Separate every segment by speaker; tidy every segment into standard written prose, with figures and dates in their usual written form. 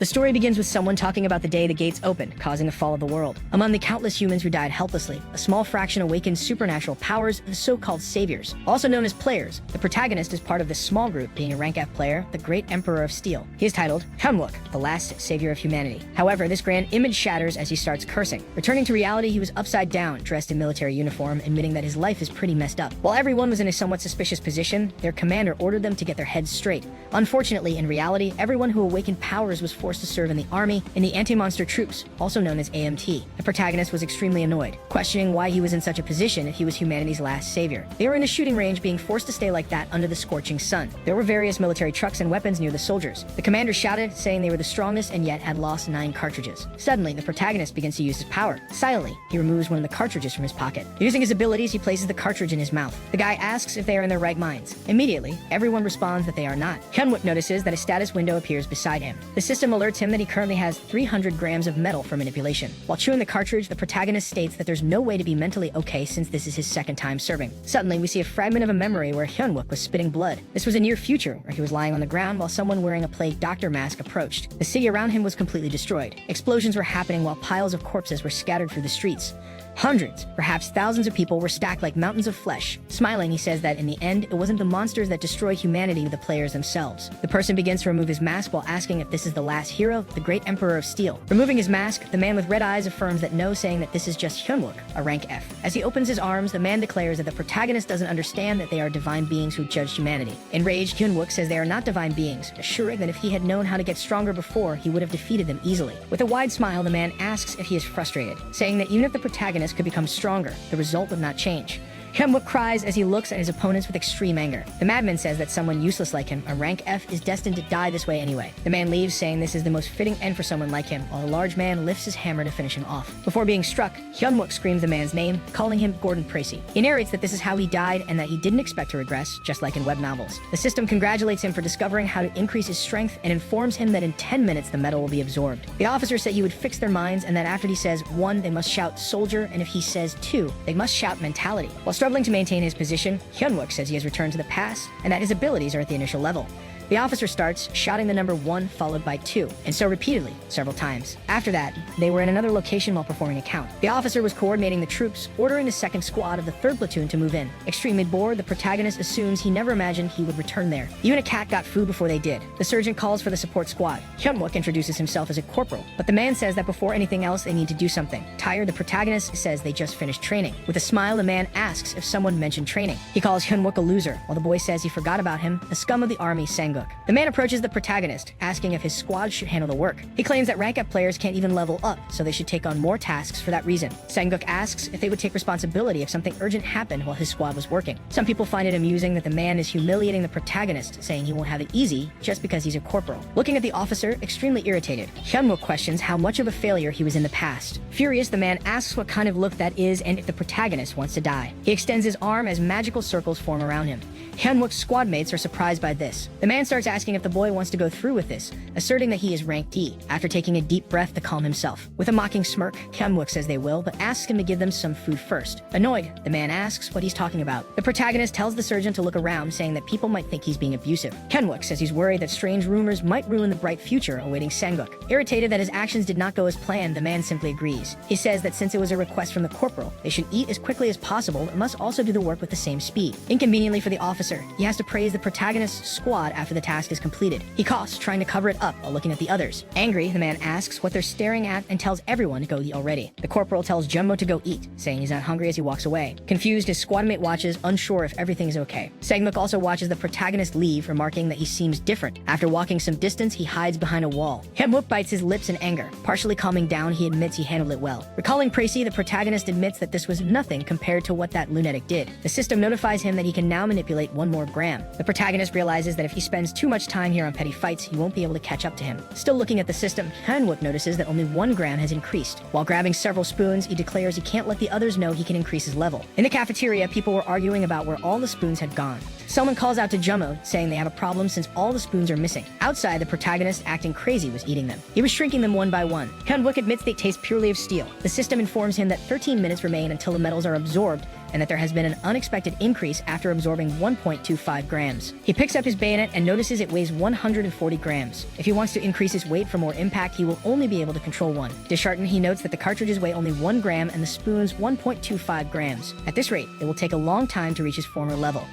Speaker 1: The story begins with someone talking about the day the gates opened, causing the fall of the world. Among the countless humans who died helplessly, a small fraction awakened supernatural powers, the so-called saviors. Also known as players, the protagonist is part of this small group, being a rank F player, the Great Emperor of Steel. He is titled Hyunwook, the last savior of humanity. However, this grand image shatters as he starts cursing. Returning to reality, he was upside down, dressed in military uniform, admitting that his life is pretty messed up. While everyone was in a somewhat suspicious position, their commander ordered them to get their heads straight. Unfortunately, in reality, everyone who awakened powers was forced to serve in the army in the anti-monster troops, also known as AMT. The protagonist was extremely annoyed, questioning why he was in such a position if he was humanity's last savior. They were in a shooting range, being forced to stay like that under the scorching sun. There were various military trucks and weapons near the soldiers. The commander shouted, saying they were the strongest and yet had lost 9 cartridges. Suddenly, the protagonist begins to use his power. Silently, he removes one of the cartridges from his pocket. Using his abilities, he places the cartridge in his mouth. The guy asks if they are in their right minds. Immediately, everyone responds that they are not. Hyunwook notices that a status window appears beside him. The system alerts him that he currently has 300 grams of metal for manipulation. While chewing the cartridge, the protagonist states that there's no way to be mentally okay since this is his second time serving. Suddenly, we see a fragment of a memory where Hyunwook was spitting blood. This was a near future where he was lying on the ground while someone wearing a plague doctor mask approached. The city around him was completely destroyed. Explosions were happening while piles of corpses were scattered through the streets. Hundreds, perhaps thousands of people were stacked like mountains of flesh. Smiling, he says that in the end, it wasn't the monsters that destroyed humanity, but the players themselves. The person begins to remove his mask while asking if this is the last hero, the Great Emperor of Steel. Removing his mask, the man with red eyes affirms that no, saying that this is just Hyunwook, a rank F. As he opens his arms, the man declares that the protagonist doesn't understand that they are divine beings who judge humanity. Enraged, Hyunwook says they are not divine beings, assuring that if he had known how to get stronger before, he would have defeated them easily. With a wide smile, the man asks if he is frustrated, saying that even if the protagonist could become stronger, the result would not change. Hyunwook cries as he looks at his opponents with extreme anger. The madman says that someone useless like him, a rank F, is destined to die this way anyway. The man leaves, saying this is the most fitting end for someone like him, while a large man lifts his hammer to finish him off. Before being struck, Hyunwook screams the man's name, calling him Gordon Tracy. He narrates that this is how he died and that he didn't expect to regress, just like in web novels. The system congratulates him for discovering how to increase his strength and informs him that in 10 minutes the metal will be absorbed. The officer said he would fix their minds and that after he says 1, they must shout soldier, and if he says 2, they must shout mentality. While struggling to maintain his position, Hyunwook says he has returned to the past and that his abilities are at the initial level. The officer starts shouting the number 1 followed by 2, and so repeatedly, several times. After that, they were in another location while performing a count. The officer was coordinating the troops, ordering the second squad of the 3rd platoon to move in. Extremely bored, the protagonist assumes he never imagined he would return there. Even a cat got food before they did. The sergeant calls for the support squad. Hyunwook introduces himself as a corporal, but the man says that before anything else, they need to do something. Tired, the protagonist says they just finished training. With a smile, the man asks if someone mentioned training. He calls Hyunwook a loser, while the boy says he forgot about him, the scum of the army, Sanguk. The man approaches the protagonist, asking if his squad should handle the work. He claims that rank up players can't even level up, so they should take on more tasks for that reason. Sanguk asks if they would take responsibility if something urgent happened while his squad was working. Some people find it amusing that the man is humiliating the protagonist, saying he won't have it easy just because he's a corporal. Looking at the officer, extremely irritated, Hyunwook questions how much of a failure he was in the past. Furious, the man asks what kind of look that is and if the protagonist wants to die. He extends his arm as magical circles form around him. Hyunwook's squad mates are surprised by this. The man starts asking if the boy wants to go through with this, asserting that he is rank D, after taking a deep breath to calm himself. With a mocking smirk, Hyunwook says they will, but asks him to give them some food first. Annoyed, the man asks what he's talking about. The protagonist tells the surgeon to look around, saying that people might think he's being abusive. Hyunwook says he's worried that strange rumors might ruin the bright future awaiting Sanguk. Irritated that his actions did not go as planned, the man simply agrees. He says that since it was a request from the corporal, they should eat as quickly as possible but must also do the work with the same speed. Inconveniently for the officer, he has to praise the protagonist's squad after the task is completed. He coughs, trying to cover it up while looking at the others. Angry, the man asks what they're staring at and tells everyone to go eat already. The corporal tells Jumbo to go eat, saying he's not hungry as he walks away. Confused, his squad mate watches, unsure if everything is okay. Sangmuk also watches the protagonist leave, remarking that he seems different. After walking some distance, he hides behind a wall. Hyunwook bites his lips in anger. Partially calming down, he admits he handled it well. Recalling Tracy, the protagonist admits that this was nothing compared to what that lunatic did. The system notifies him that he can now manipulate 1 more gram. The protagonist realizes that if he spends too much time here on petty fights, he won't be able to catch up to him. Still looking at the system, Hyunwook notices that only 1 gram has increased. While grabbing several spoons, he declares he can't let the others know he can increase his level. In the cafeteria, people were arguing about where all the spoons had gone. Someone calls out to Jummo, saying they have a problem since all the spoons are missing. Outside, the protagonist, acting crazy, was eating them. He was shrinking them one by one. Hyunwook admits they taste purely of steel. The system informs him that 13 minutes remain until the metals are absorbed, and that there has been an unexpected increase after absorbing 1.25 grams. He picks up his bayonet and notices it weighs 140 grams. If he wants to increase his weight for more impact, he will only be able to control one. Disheartened, he notes that the cartridges weigh only 1 gram and the spoons 1.25 grams. At this rate, it will take a long time to reach his former level.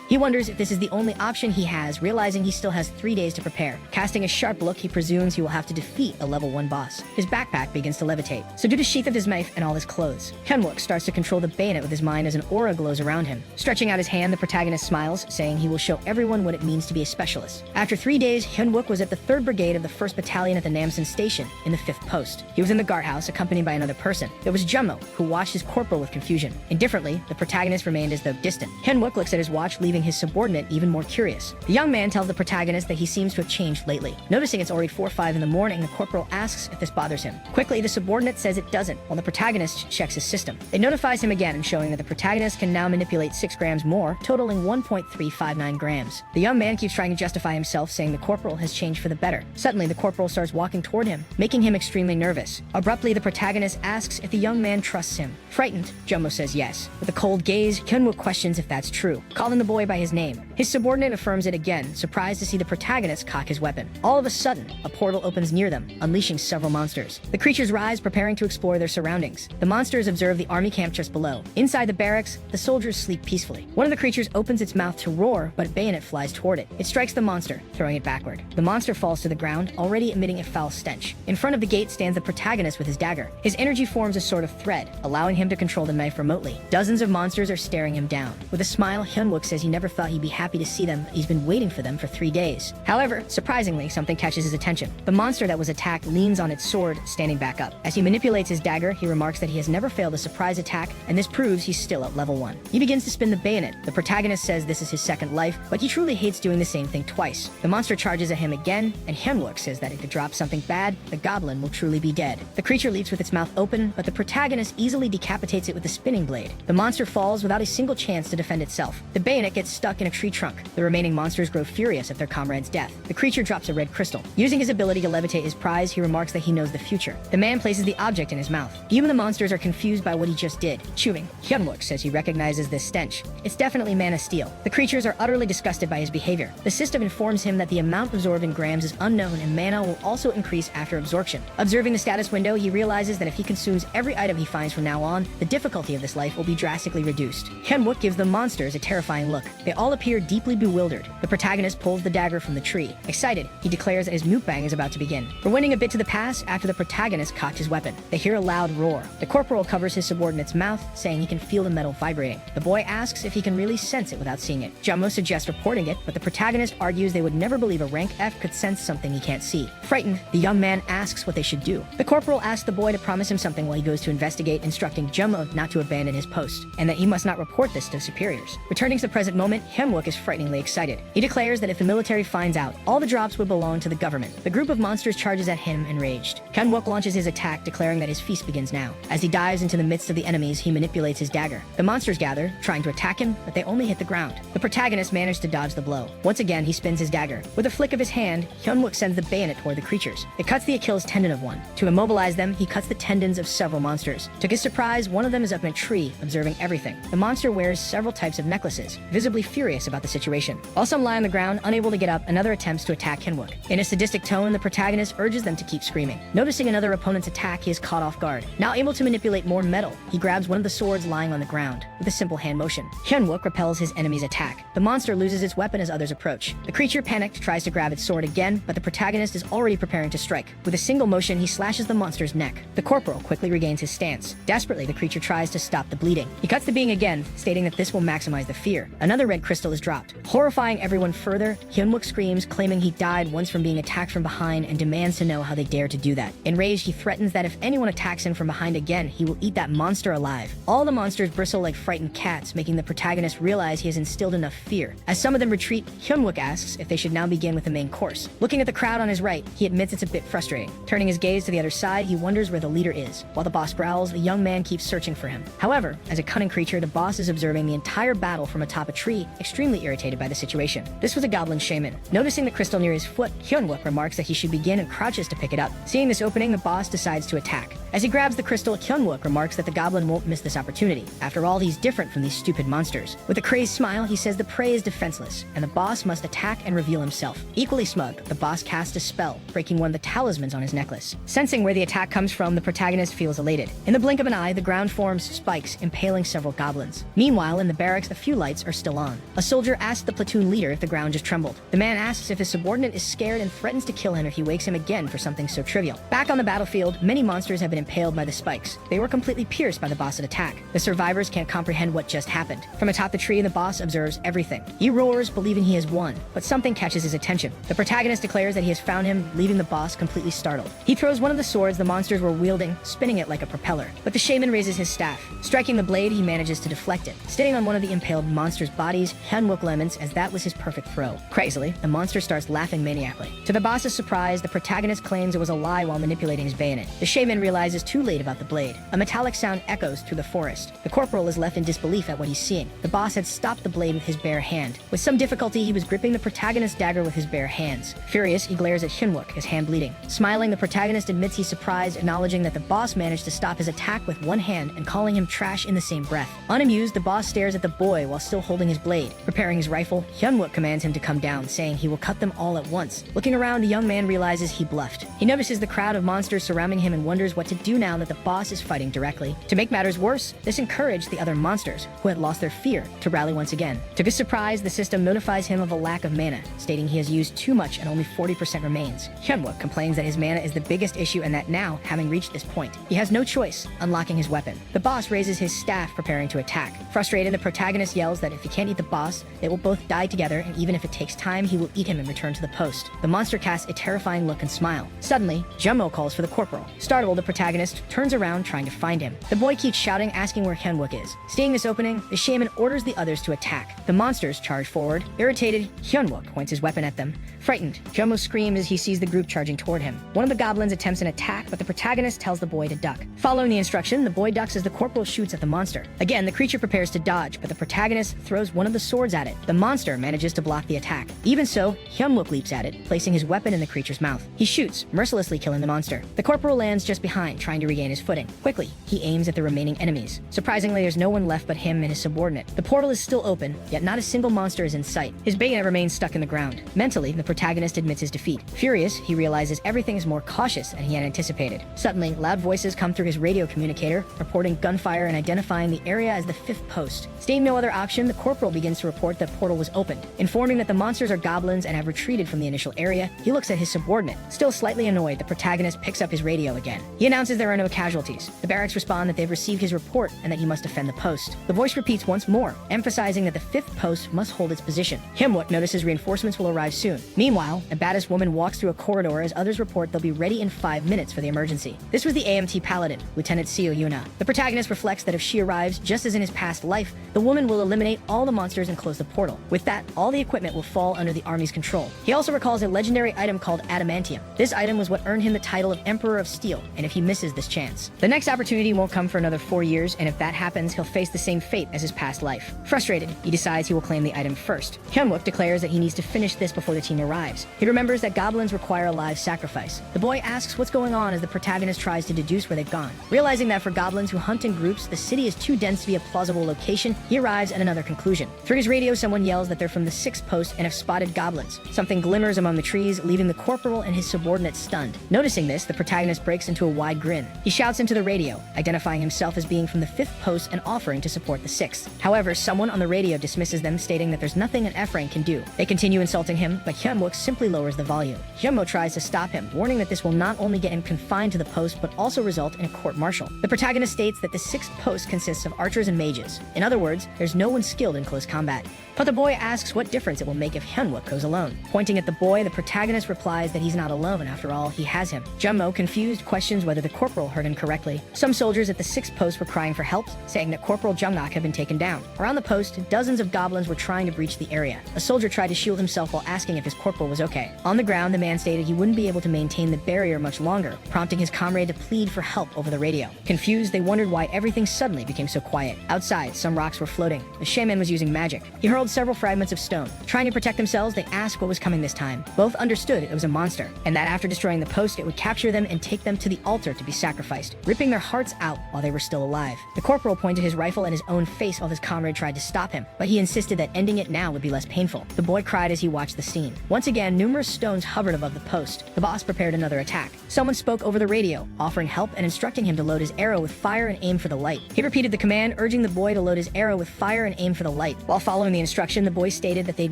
Speaker 1: He wonders if this is the only option he has, realizing he still has 3 days to prepare. Casting a sharp look, he presumes he will have to defeat a level 1 boss. His backpack begins to levitate, subdue the sheath of his knife and all his clothes. Hyunwook starts to control the bayonet with his mind as an aura glows around him. Stretching out his hand, the protagonist smiles, saying he will show everyone what it means to be a specialist. After 3 days, Hyunwook was at the 3rd Brigade of the 1st Battalion at the Namsan Station, in the 5th Post. He was in the guardhouse, accompanied by another person. There was Jummo, who watched his corporal with confusion. Indifferently, the protagonist remained as though distant. Hyunwook looks at his watch, leaving his subordinate even more curious. The young man tells the protagonist that he seems to have changed lately. Noticing it's already 4:05 in the morning, the corporal asks if this bothers him. Quickly, the subordinate says it doesn't, while the protagonist checks his system. It notifies him again, showing that the protagonist can now manipulate 6 grams more, totaling 1.359 grams. The young man keeps trying to justify himself, saying the corporal has changed for the better. Suddenly, the corporal starts walking toward him, making him extremely nervous. Abruptly, the protagonist asks if the young man trusts him. Frightened, Jummo says yes. With a cold gaze, Hyunwook questions if that's true, calling the boy by his name. His subordinate affirms it again, surprised to see the protagonist cock his weapon. All of a sudden, a portal opens near them, unleashing several monsters. The creatures rise, preparing to explore their surroundings. The monsters observe the army camp just below. Inside the barracks, the soldiers sleep peacefully. One of the creatures opens its mouth to roar, but a bayonet flies toward it. It strikes the monster, throwing it backward. The monster falls to the ground, already emitting a foul stench. In front of the gate stands the protagonist with his dagger. His energy forms a sort of thread, allowing him to control the knife remotely. Dozens of monsters are staring him down. With a smile, Hyunwook says he never thought he'd be happy to see them. He's been waiting for them for 3 days. However, surprisingly, something catches his attention. The monster that was attacked leans on its sword, standing back up. As he manipulates his dagger, he remarks that he has never failed a surprise attack, and this proves he's still at level 1. He begins to spin the bayonet. The protagonist says this is his second life, but he truly hates doing the same thing twice. The monster charges at him again, and Hyunwook says that if it drops something bad, the goblin will truly be dead. The creature leaps with its mouth open, but the protagonist easily decapitates it with a spinning blade. The monster falls without a single chance to defend itself. The bayonet gets stuck in a tree trunk. The remaining monsters grow furious at their comrade's death. The creature drops a red crystal. Using his ability to levitate his prize, he remarks that he knows the future. The man places the object in his mouth. Even the monsters are confused by what he just did. Chewing, Hyunwook says he recognizes this stench. It's definitely mana steel. The creatures are utterly disgusted by his behavior. The system informs him that the amount absorbed in grams is unknown and mana will also increase after absorption. Observing the status window, he realizes that if he consumes every item he finds from now on, the difficulty of this life will be drastically reduced. Hyunwook gives the monsters a terrifying look. They all appear deeply bewildered. The protagonist pulls the dagger from the tree. Excited, he declares that his mukbang is about to begin. Rewinding a bit to the past, after the protagonist cocked his weapon, they hear a loud roar. The corporal covers his subordinate's mouth, saying he can feel the metal vibrating. The boy asks if he can really sense it without seeing it. Jummo suggests reporting it, but the protagonist argues they would never believe a rank F could sense something he can't see. Frightened, the young man asks what they should do. The corporal asks the boy to promise him something while he goes to investigate, instructing Jummo not to abandon his post, and that he must not report this to superiors. Returning to the present moment, Hyunwook is frighteningly excited. He declares that if the military finds out, all the drops would belong to the government. The group of monsters charges at him, enraged. Hyunwook launches his attack, declaring that his feast begins now. As he dives into the midst of the enemies, he manipulates his dagger. The monsters gather, trying to attack him, but they only hit the ground. The protagonist managed to dodge the blow. Once again, he spins his dagger. With a flick of his hand, Hyunwook sends the bayonet toward the creatures. It cuts the Achilles tendon of one. To immobilize them, he cuts the tendons of several monsters. To his surprise, one of them is up in a tree, observing everything. The monster wears several types of necklaces, visibly furious about the situation. While some lie on the ground, unable to get up, another attempts to attack Hyunwook. In a sadistic tone, the protagonist urges them to keep screaming. Noticing another opponent's attack, he is caught off guard. Now able to manipulate more metal, he grabs one of the swords lying on the ground. With a simple hand motion, Hyunwook repels his enemy's attack. The monster loses its weapon as others approach. The creature, panicked, tries to grab its sword again, but the protagonist is already preparing to strike. With a single motion, he slashes the monster's neck. The corporal quickly regains his stance. Desperately, the creature tries to stop the bleeding. He cuts the being again, stating that this will maximize the fear. Another red crystal is dropped. Horrifying everyone further, Hyunwook screams, claiming he died once from being attacked from behind, and demands to know how they dare to do that. Enraged, he threatens that if anyone attacks him from behind again, he will eat that monster alive. All the monsters bristle like frightened cats, making the protagonist realize he has instilled enough fear. As some of them retreat, Hyunwook asks if they should now begin with the main course. Looking at the crowd on his right, he admits it's a bit frustrating. Turning his gaze to the other side, he wonders where the leader is. While the boss growls, the young man keeps searching for him. However, as a cunning creature, the boss is observing the entire battle from atop a tree, extremely irritated by the situation. This was a goblin shaman. Noticing the crystal near his foot, Hyunwook remarks that he should begin and crouches to pick it up. Seeing this opening, the boss decides to attack. As he grabs the crystal, Hyunwook remarks that the goblin won't miss this opportunity. After all, he's different from these stupid monsters. With a crazed smile, he says the prey is defenseless, and the boss must attack and reveal himself. Equally smug, the boss casts a spell, breaking one of the talismans on his necklace. Sensing where the attack comes from, the protagonist feels elated. In the blink of an eye, the ground forms spikes, impaling several goblins. Meanwhile, in the barracks, a few lights are still on. A soldier asks the platoon leader if the ground just trembled. The man asks if his subordinate is scared and threatens to kill him if he wakes him again for something so trivial. Back on the battlefield, many monsters have been impaled by the spikes. They were completely pierced by the boss's attack. The survivors can't comprehend what just happened. From atop the tree, the boss observes everything. He roars, believing he has won, but something catches his attention. The protagonist declares that he has found him, leaving the boss completely startled. He throws one of the swords the monsters were wielding, spinning it like a propeller. But the shaman raises his staff. Striking the blade, he manages to deflect it. Standing on one of the impaled monster's bodies, Hyunwook laments as that was his perfect throw. Crazily, the monster starts laughing maniacally. To the boss's surprise, the protagonist claims it was a lie while manipulating his bayonet. The shaman realizes too late about the blade. A metallic sound echoes through the forest. The corporal is left in disbelief at what he's seeing. The boss had stopped the blade with his bare hand. With some difficulty, he was gripping the protagonist's dagger with his bare hands. Furious, he glares at Hyunwook, his hand bleeding. Smiling, the protagonist admits he's surprised, acknowledging that the boss managed to stop his attack with one hand and calling him trash in the same breath. Unamused, the boss stares at the boy while still holding his blade. Preparing his rifle, Hyunwook commands him to come down, saying he will cut them all at once. Looking around, the young man realizes he bluffed. He notices the crowd of monsters surrounding him and wonders what to do now that the boss is fighting directly. To make matters worse, this encouraged the other monsters, who had lost their fear, to rally once again. To his surprise, the system notifies him of a lack of mana, stating he has used too much and only 40% remains. Hyunwook complains that his mana is the biggest issue and that now, having reached this point, he has no choice, unlocking his weapon. The boss raises his staff, preparing to attack. Frustrated, the protagonist yells that if he can't eat the boss, they will both die together, and even if it takes time, he will eat him and return to the post. The monster casts a terrifying look and smile. Suddenly, Jummo calls for the corporal. Startled, the protagonist turns around trying to find him. The boy keeps shouting, asking where Hyunwook is. Seeing this opening, the shaman orders the others to attack. The monsters charge forward. Irritated, Hyunwook points his weapon at them. Frightened, Jummo screams as he sees the group charging toward him. One of the goblins attempts an attack, but the protagonist tells the boy to duck. Following the instruction, the boy ducks as the corporal shoots at the monster. Again, the creature prepares to dodge, but the protagonist throws one of the swords at it. The monster manages to block the attack. Even so, Hyunwook leaps at it, placing his weapon in the creature's mouth. He shoots, mercilessly killing the monster. The corporal lands just behind, trying to regain his footing. Quickly, he aims at the remaining enemies. Surprisingly, there's no one left but him and his subordinate. The portal is still open, yet not a single monster is in sight. His bayonet remains stuck in the ground. Mentally, the protagonist admits his defeat. Furious, he realizes everything is more cautious than he had anticipated. Suddenly, loud voices come through his radio communicator, reporting gunfire and identifying the area as the 5th post. Seeing no other option, the corporal begins to report that portal was opened. Informing that the monsters are goblins and have retreated from the initial area, he looks at his subordinate. Still slightly annoyed, the protagonist picks up his radio again. He announces there are no casualties. The barracks respond that they've received his report and that he must defend the post. The voice repeats once more, emphasizing that the 5th post must hold its position. Hyunwook notices reinforcements will arrive soon. Meanwhile, a badass woman walks through a corridor as others report they'll be ready in 5 minutes for the emergency. This was the AMT Paladin, Lieutenant Seo Yuna. The protagonist reflects that if she arrives, just as in his past life, the woman will eliminate all the monsters and close the portal. With that, all the equipment will fall under the army's control. He also recalls a legendary item called adamantium. This item was what earned him the title of Emperor of Steel, and if he misses this chance, the next opportunity won't come for another 4 years, and if that happens, he'll face the same fate as his past life. Frustrated, he decides he will claim the item first. Hyunwook declares that he needs to finish this before the team arrives. He remembers that goblins require a live sacrifice. The boy asks what's going on as the protagonist tries to deduce where they've gone. Realizing that for goblins who hunt in groups, the city is too dense to be a plausible location, he arrives at another conclusion. Through his radio, someone yells that they're from the 6th post and have spotted goblins. Something glimmers among the trees, leaving the corporal and his subordinate stunned. Noticing this, the protagonist breaks into a wide grin. He shouts into the radio, identifying himself as being from the 5th post and offering to support the 6th. However, someone on the radio dismisses them, stating that there's nothing an F rank can do. They continue insulting him, but Hyunwook simply lowers the volume. Hyunmo tries to stop him, warning that this will not only get him confined to the post, but also result in a court-martial. The protagonist states that the 6th post consists of archers and mages. In other words, there's no one skilled in close combat. But the boy asks what difference it will make if Hyunwook goes alone. Pointing at the boy, the protagonist replies that he's not alone, and after all, he has him. Jummo, confused, questions whether the corporal heard him correctly. Some soldiers at the 6th post were crying for help, saying that Corporal Jungnak had been taken down. Around the post, dozens of goblins were trying to breach the area. A soldier tried to shield himself while asking if his corporal was okay. On the ground, the man stated he wouldn't be able to maintain the barrier much longer, prompting his comrade to plead for help over the radio. Confused, they wondered why everything suddenly became so quiet. Outside, some rocks were floating. The shaman was using magic. He hurled hurled several fragments of stone. Trying to protect themselves, they asked what was coming this time. Both understood it was a monster, and that after destroying the post, it would capture them and take them to the altar to be sacrificed, ripping their hearts out while they were still alive. The corporal pointed his rifle at his own face while his comrade tried to stop him, but he insisted that ending it now would be less painful. The boy cried as he watched the scene. Once again, numerous stones hovered above the post. The boss prepared another attack. Someone spoke over the radio, offering help and instructing him to load his arrow with fire and aim for the light. He repeated the command, urging the boy to load his arrow with fire and aim for the light. While following the instruction, the boy stated that they'd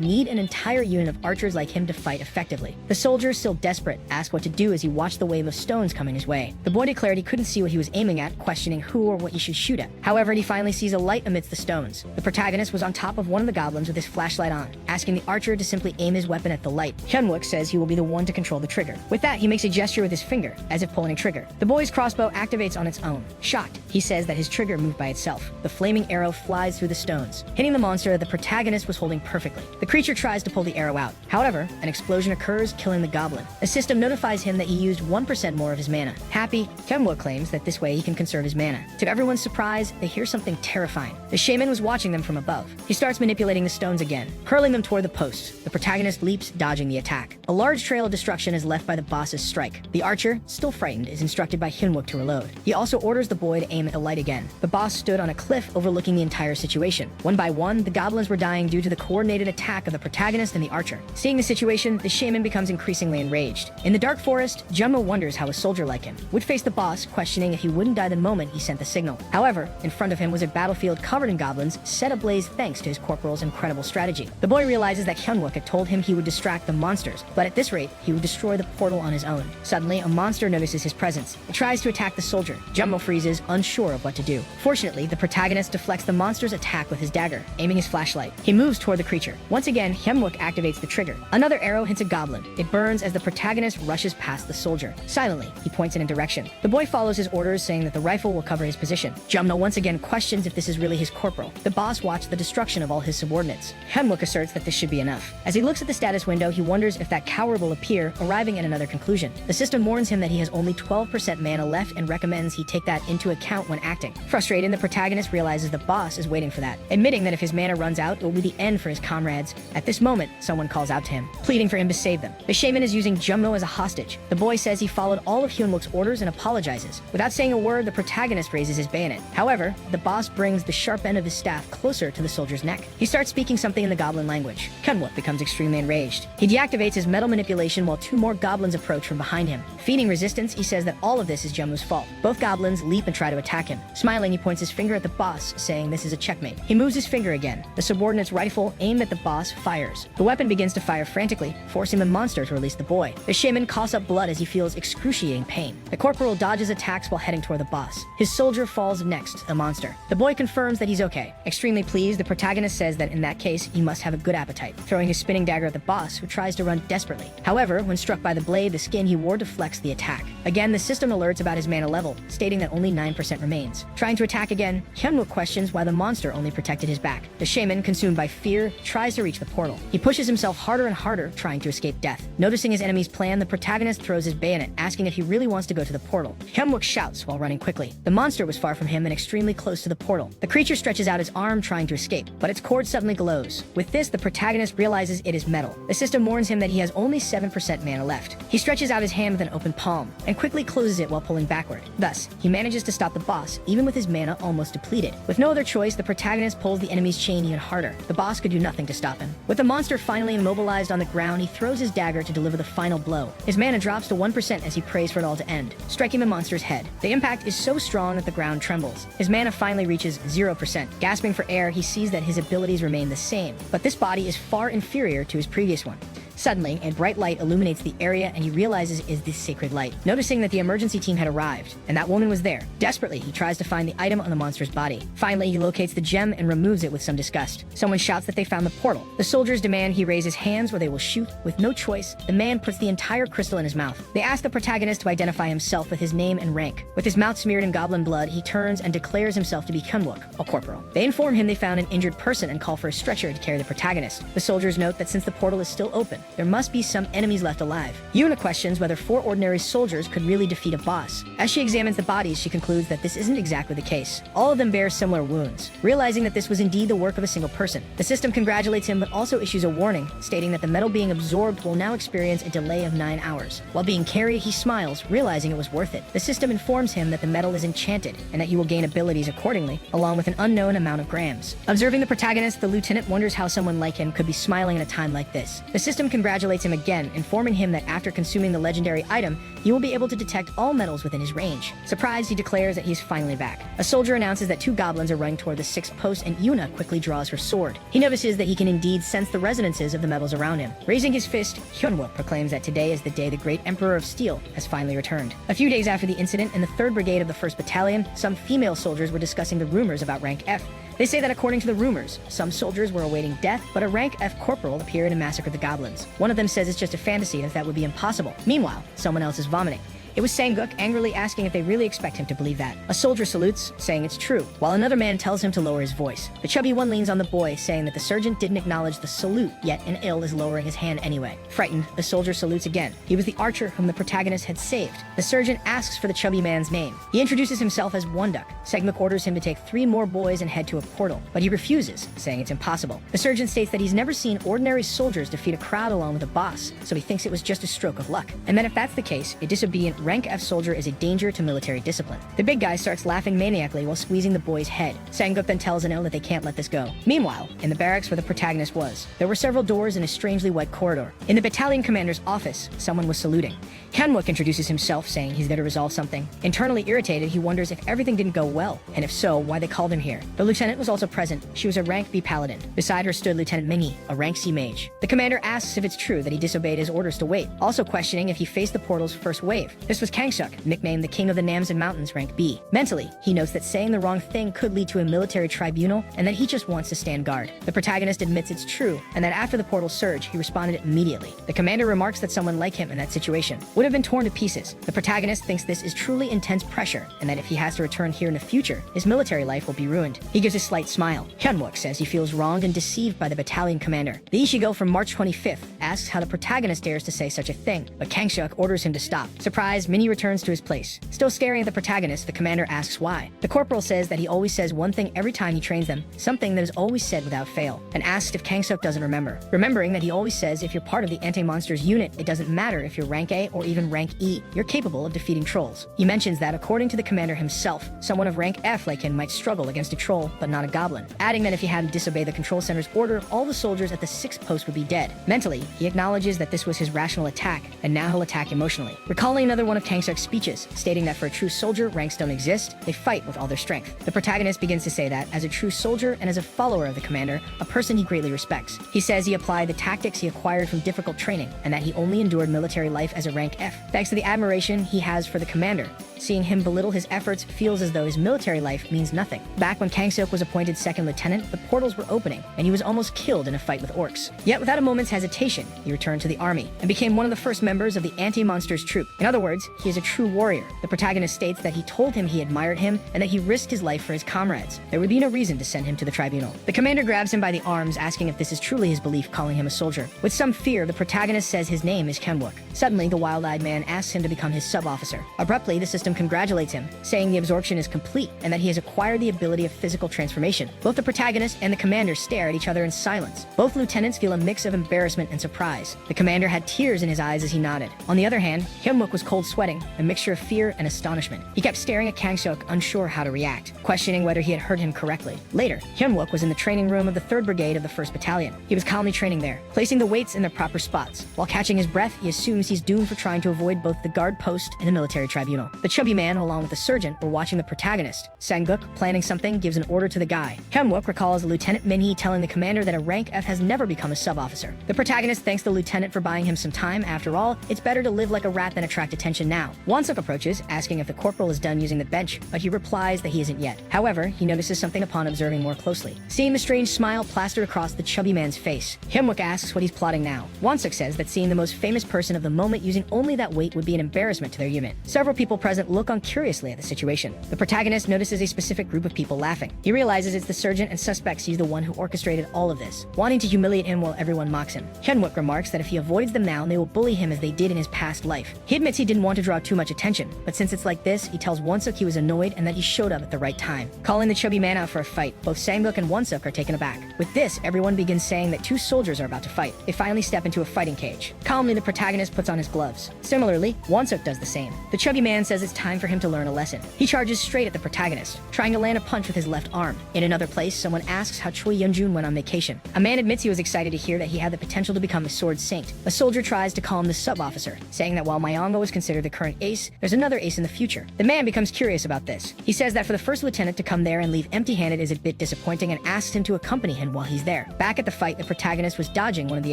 Speaker 1: need an entire unit of archers like him to fight effectively. The soldier, still desperate, asked what to do as he watched the wave of stones coming his way. The boy declared he couldn't see what he was aiming at, questioning who or what he should shoot at. However, he finally sees a light amidst the stones. The protagonist was on top of one of the goblins with his flashlight on, asking the archer to simply aim his weapon at the light. Hyunwook says he will be the one to control the trigger. With that, he makes a gesture with his finger, as if pulling a trigger. The boy's crossbow activates on its own. Shocked, he says that his trigger moved by itself. The flaming arrow flies through the stones, hitting the monster the protagonist was holding perfectly. The creature tries to pull the arrow out. However, an explosion occurs, killing the goblin. A system notifies him that he used 1% more of his mana. Happy, Hyunwook claims that this way he can conserve his mana. To everyone's surprise, they hear something terrifying. The shaman was watching them from above. He starts manipulating the stones again, hurling them toward the post. The protagonist leaps, dodging the attack. A large trail of destruction is left by the boss's strike. The archer, still frightened, is instructed by Hyunwook to reload. He also orders the boy to aim at the light again. The boss stood on a cliff overlooking the entire situation. One by one, the goblins were dying due to the coordinated attack of the protagonist and the archer. Seeing the situation, the shaman becomes increasingly enraged. In the dark forest, Junmo wonders how a soldier like him would face the boss, questioning if he wouldn't die the moment he sent the signal. However, in front of him was a battlefield covered in goblins, set ablaze thanks to his corporal's incredible strategy. The boy realizes that Hyunwook had told him he would distract the monsters, but at this rate, he would destroy the portal on his own. Suddenly, a monster notices his presence. It tries to attack the soldier. Junmo freezes, unsure of what to do. Fortunately, the protagonist deflects the monster's attack with his dagger, aiming his flashlight. He moves toward the creature. Once again, Hyunwook activates the trigger. Another arrow hits a goblin. It burns as the protagonist rushes past the soldier. Silently, he points in a direction. The boy follows his orders, saying that the rifle will cover his position. Junmo once again questions if this is really his corporal. The boss watched the destruction of all his subordinates. Hyunwook asserts that this should be enough. As he looks at the status window, he wonders if that coward will appear, arriving at another conclusion. The system warns him that he has only 12% mana left and recommends he take that into account when acting. Frustrated, the protagonist realizes the boss is waiting for that, admitting that if his mana runs out, it will be the end for his comrades. At this moment, someone calls out to him, pleading for him to save them. The shaman is using Junmo as a hostage. The boy says he followed all of Hyunwook's orders and apologizes. Without saying a word, the protagonist raises his bayonet. However, the boss brings the sharp end of his staff closer to the soldier's neck. He starts speaking something in the goblin language. Hyunwook becomes extremely enraged. He deactivates his metal manipulation while two more goblins approach from behind him. Feigning resistance, he says that all of this is Junmo's fault. Both goblins leap and try to attack him. Smiling, he points his finger at the boss, saying this is a checkmate. He moves his finger again. The subordinate's rifle, aimed at the boss, fires. The weapon begins to fire frantically, forcing the monster to release the boy. The shaman coughs up blood as he feels excruciating pain. The corporal dodges attacks while heading toward the boss. His soldier falls next to the monster. The boy confirms that he's okay. Extremely pleased, the protagonist says that in that case, he must have a good appetite, throwing his spinning dagger at the boss, who tries to run desperately. However, when struck by the blade, the skin he wore deflects the attack. Again, the system alerts about his mana level, stating that only 9% remains. Trying to attack again, Hyunwook questions why the monster only protected his back. The shaman, consumed by fear, tries to reach the portal. He pushes himself harder and harder, trying to escape death. Noticing his enemy's plan, the protagonist throws his bayonet, asking if he really wants to go to the portal. Hyunwook shouts while running quickly. The monster was far from him and extremely close to the portal. The creature stretches out his arm, trying to escape, but its cord suddenly glows. With this, the protagonist realizes it is metal. The system warns him that he has only 7% mana left. He stretches out his hand with an open palm, and quickly closes it while pulling backward. Thus, he manages to stop the boss, even with his mana almost depleted. With no other choice, the protagonist pulls the enemy's chain even harder. The boss could do nothing to stop him. With the monster finally immobilized on the ground, he throws his dagger to deliver the final blow. His mana drops to 1% as he prays for it all to end, striking the monster's head. The impact is so strong that the ground trembles. His mana finally reaches 0%. Gasping for air, he sees that his abilities remain the same, but this body is far inferior to his previous one. Suddenly, a bright light illuminates the area and he realizes it is this sacred light. Noticing that the emergency team had arrived, and that woman was there. Desperately, he tries to find the item on the monster's body. Finally, he locates the gem and removes it with some disgust. Someone shouts that they found the portal. The soldiers demand he raise his hands where they will shoot. With no choice, the man puts the entire crystal in his mouth. They ask the protagonist to identify himself with his name and rank. With his mouth smeared in goblin blood, he turns and declares himself to be Hyunwook, a corporal. They inform him they found an injured person and call for a stretcher to carry the protagonist. The soldiers note that since the portal is still open, there must be some enemies left alive. Yuna questions whether 4 ordinary soldiers could really defeat a boss. As she examines the bodies, she concludes that this isn't exactly the case. All of them bear similar wounds. Realizing that this was indeed the work of a single person, the system congratulates him but also issues a warning, stating that the metal being absorbed will now experience a delay of 9 hours. While being carried, he smiles, realizing it was worth it. The system informs him that the metal is enchanted, and that he will gain abilities accordingly, along with an unknown amount of grams. Observing the protagonist, the lieutenant wonders how someone like him could be smiling at a time like this. The system congratulates him again, informing him that after consuming the legendary item, he will be able to detect all metals within his range. Surprised, he declares that he is finally back. A soldier announces that 2 goblins are running toward the 6th post, and Yuna quickly draws her sword. He notices that he can indeed sense the resonances of the metals around him. Raising his fist, Hyunwook proclaims that today is the day the great Emperor of Steel has finally returned. A few days after the incident, in the 3rd Brigade of the 1st Battalion, some female soldiers were discussing the rumors about rank F. They say that according to the rumors, some soldiers were awaiting death, but a rank F corporal appeared and massacred the goblins. One of them says it's just a fantasy and that would be impossible. Meanwhile, someone else is vomiting. It was Sang-guk angrily asking if they really expect him to believe that. A soldier salutes, saying it's true, while another man tells him to lower his voice. The chubby one leans on the boy, saying that the sergeant didn't acknowledge the salute, yet an ill is lowering his hand anyway. Frightened, the soldier salutes again. He was the archer whom the protagonist had saved. The sergeant asks for the chubby man's name. He introduces himself as Wonduk. Sang-guk orders him to take 3 more boys and head to a portal, but he refuses, saying it's impossible. The sergeant states that he's never seen ordinary soldiers defeat a crowd along with a boss, so he thinks it was just a stroke of luck. And that if that's the case, a disobedient rank F soldier is a danger to military discipline. The big guy starts laughing maniacally while squeezing the boy's head. Sang-guk then tells Anil that they can't let this go. Meanwhile, in the barracks where the protagonist was, there were several doors in a strangely white corridor. In the battalion commander's office, someone was saluting. Hyunwook introduces himself, saying he's there to resolve something. Internally irritated, he wonders if everything didn't go well, and if so, why they called him here. The lieutenant was also present. She was a rank B paladin. Beside her stood Lieutenant Minhee, a rank C mage. The commander asks if it's true that he disobeyed his orders to wait, also questioning if he faced the portal's first wave. This was Kangsuk, nicknamed the King of the Namsan Mountains, rank B. Mentally, he notes that saying the wrong thing could lead to a military tribunal, and that he just wants to stand guard. The protagonist admits it's true, and that after the portal surge, he responded immediately. The commander remarks that someone like him in that situation would have been torn to pieces. The protagonist thinks this is truly intense pressure, and that if he has to return here in the future, his military life will be ruined. He gives a slight smile. Hyunwook says he feels wronged and deceived by the battalion commander. The Ishigo from March 25th asks how the protagonist dares to say such a thing, but Kangsuk orders him to stop. Surprised, Minhee returns to his place. Still staring at the protagonist, the commander asks why. The corporal says that he always says one thing every time he trains them, something that is always said without fail, and asks if Kangsuk doesn't remember. Remembering that he always says if you're part of the anti-monsters unit, it doesn't matter if you're rank A or even rank E, you're capable of defeating trolls. He mentions that according to the commander himself, someone of rank F like him might struggle against a troll, but not a goblin, adding that if he hadn't disobeyed the control center's order, all the soldiers at the 6th post would be dead. Mentally, he acknowledges that this was his rational attack, and now he'll attack emotionally. Recalling another one of Kangsuk's speeches, stating that for a true soldier, ranks don't exist, they fight with all their strength. The protagonist begins to say that, as a true soldier and as a follower of the commander, a person he greatly respects. He says he applied the tactics he acquired from difficult training, and that he only endured military life as a rank F, thanks to the admiration he has for the commander. Seeing him belittle his efforts feels as though his military life means nothing. Back when Kangsuk was appointed 2nd lieutenant, the portals were opening, and he was almost killed in a fight with orcs. Yet without a moment's hesitation, he returned to the army, and became one of the first members of the anti-monsters troop. In other words, he is a true warrior. The protagonist states that he told him he admired him, and that he risked his life for his comrades. There would be no reason to send him to the tribunal. The commander grabs him by the arms, asking if this is truly his belief, calling him a soldier. With some fear, the protagonist says his name is Hyunwook. Suddenly, the wild-eyed man asks him to become his sub-officer. Abruptly, the system congratulates him, saying the absorption is complete, and that he has acquired the ability of physical transformation. Both the protagonist and the commander stare at each other in silence. Both lieutenants feel a mix of embarrassment and surprise. The commander had tears in his eyes as he nodded. On the other hand, Hyunwook was cold sweating, a mixture of fear and astonishment. He kept staring at Kangsuk, unsure how to react, questioning whether he had heard him correctly. Later, Hyunwook was in the training room of the 3rd Brigade of the 1st Battalion. He was calmly training there, placing the weights in their proper spots. While catching his breath, he assumes he's doomed for trying to avoid both the guard post and the military tribunal. The chubby man, along with the sergeant, were watching the protagonist. Sang-guk, planning something, gives an order to the guy. Hyunwook recalls Lieutenant Minhee telling the commander that a rank F has never become a sub-officer. The protagonist thanks the lieutenant for buying him some time. After all, it's better to live like a rat than attract attention now. Wonsuk approaches, asking if the corporal is done using the bench, but he replies that he isn't yet. However, he notices something upon observing more closely. Seeing the strange smile plastered across the chubby man's face, Hyunwook asks what he's plotting now. Wonsuk says that seeing the most famous person of the moment using only that weight would be an embarrassment to their unit. Several people present doesn't look on curiously at the situation. The protagonist notices a specific group of people laughing. He realizes it's the surgeon and suspects he's the one who orchestrated all of this, wanting to humiliate him while everyone mocks him. Hyunwook remarks that if he avoids them now, they will bully him as they did in his past life. He admits he didn't want to draw too much attention, but since it's like this, he tells Wonsuk he was annoyed and that he showed up at the right time. Calling the chubby man out for a fight, both Sangbuk and Wonsuk are taken aback. With this, everyone begins saying that two soldiers are about to fight. They finally step into a fighting cage. Calmly, the protagonist puts on his gloves. Similarly, Wonsuk does the same. The chubby man says it's time for him to learn a lesson. He charges straight at the protagonist, trying to land a punch with his left arm. In another place, someone asks how Choi Yeonjun went on vacation. A man admits he was excited to hear that he had the potential to become a sword saint. A soldier tries to calm the sub-officer, saying that while Myongo is considered the current ace, there's another ace in the future. The man becomes curious about this. He says that for the first lieutenant to come there and leave empty-handed is a bit disappointing and asks him to accompany him while he's there. Back at the fight, the protagonist was dodging one of the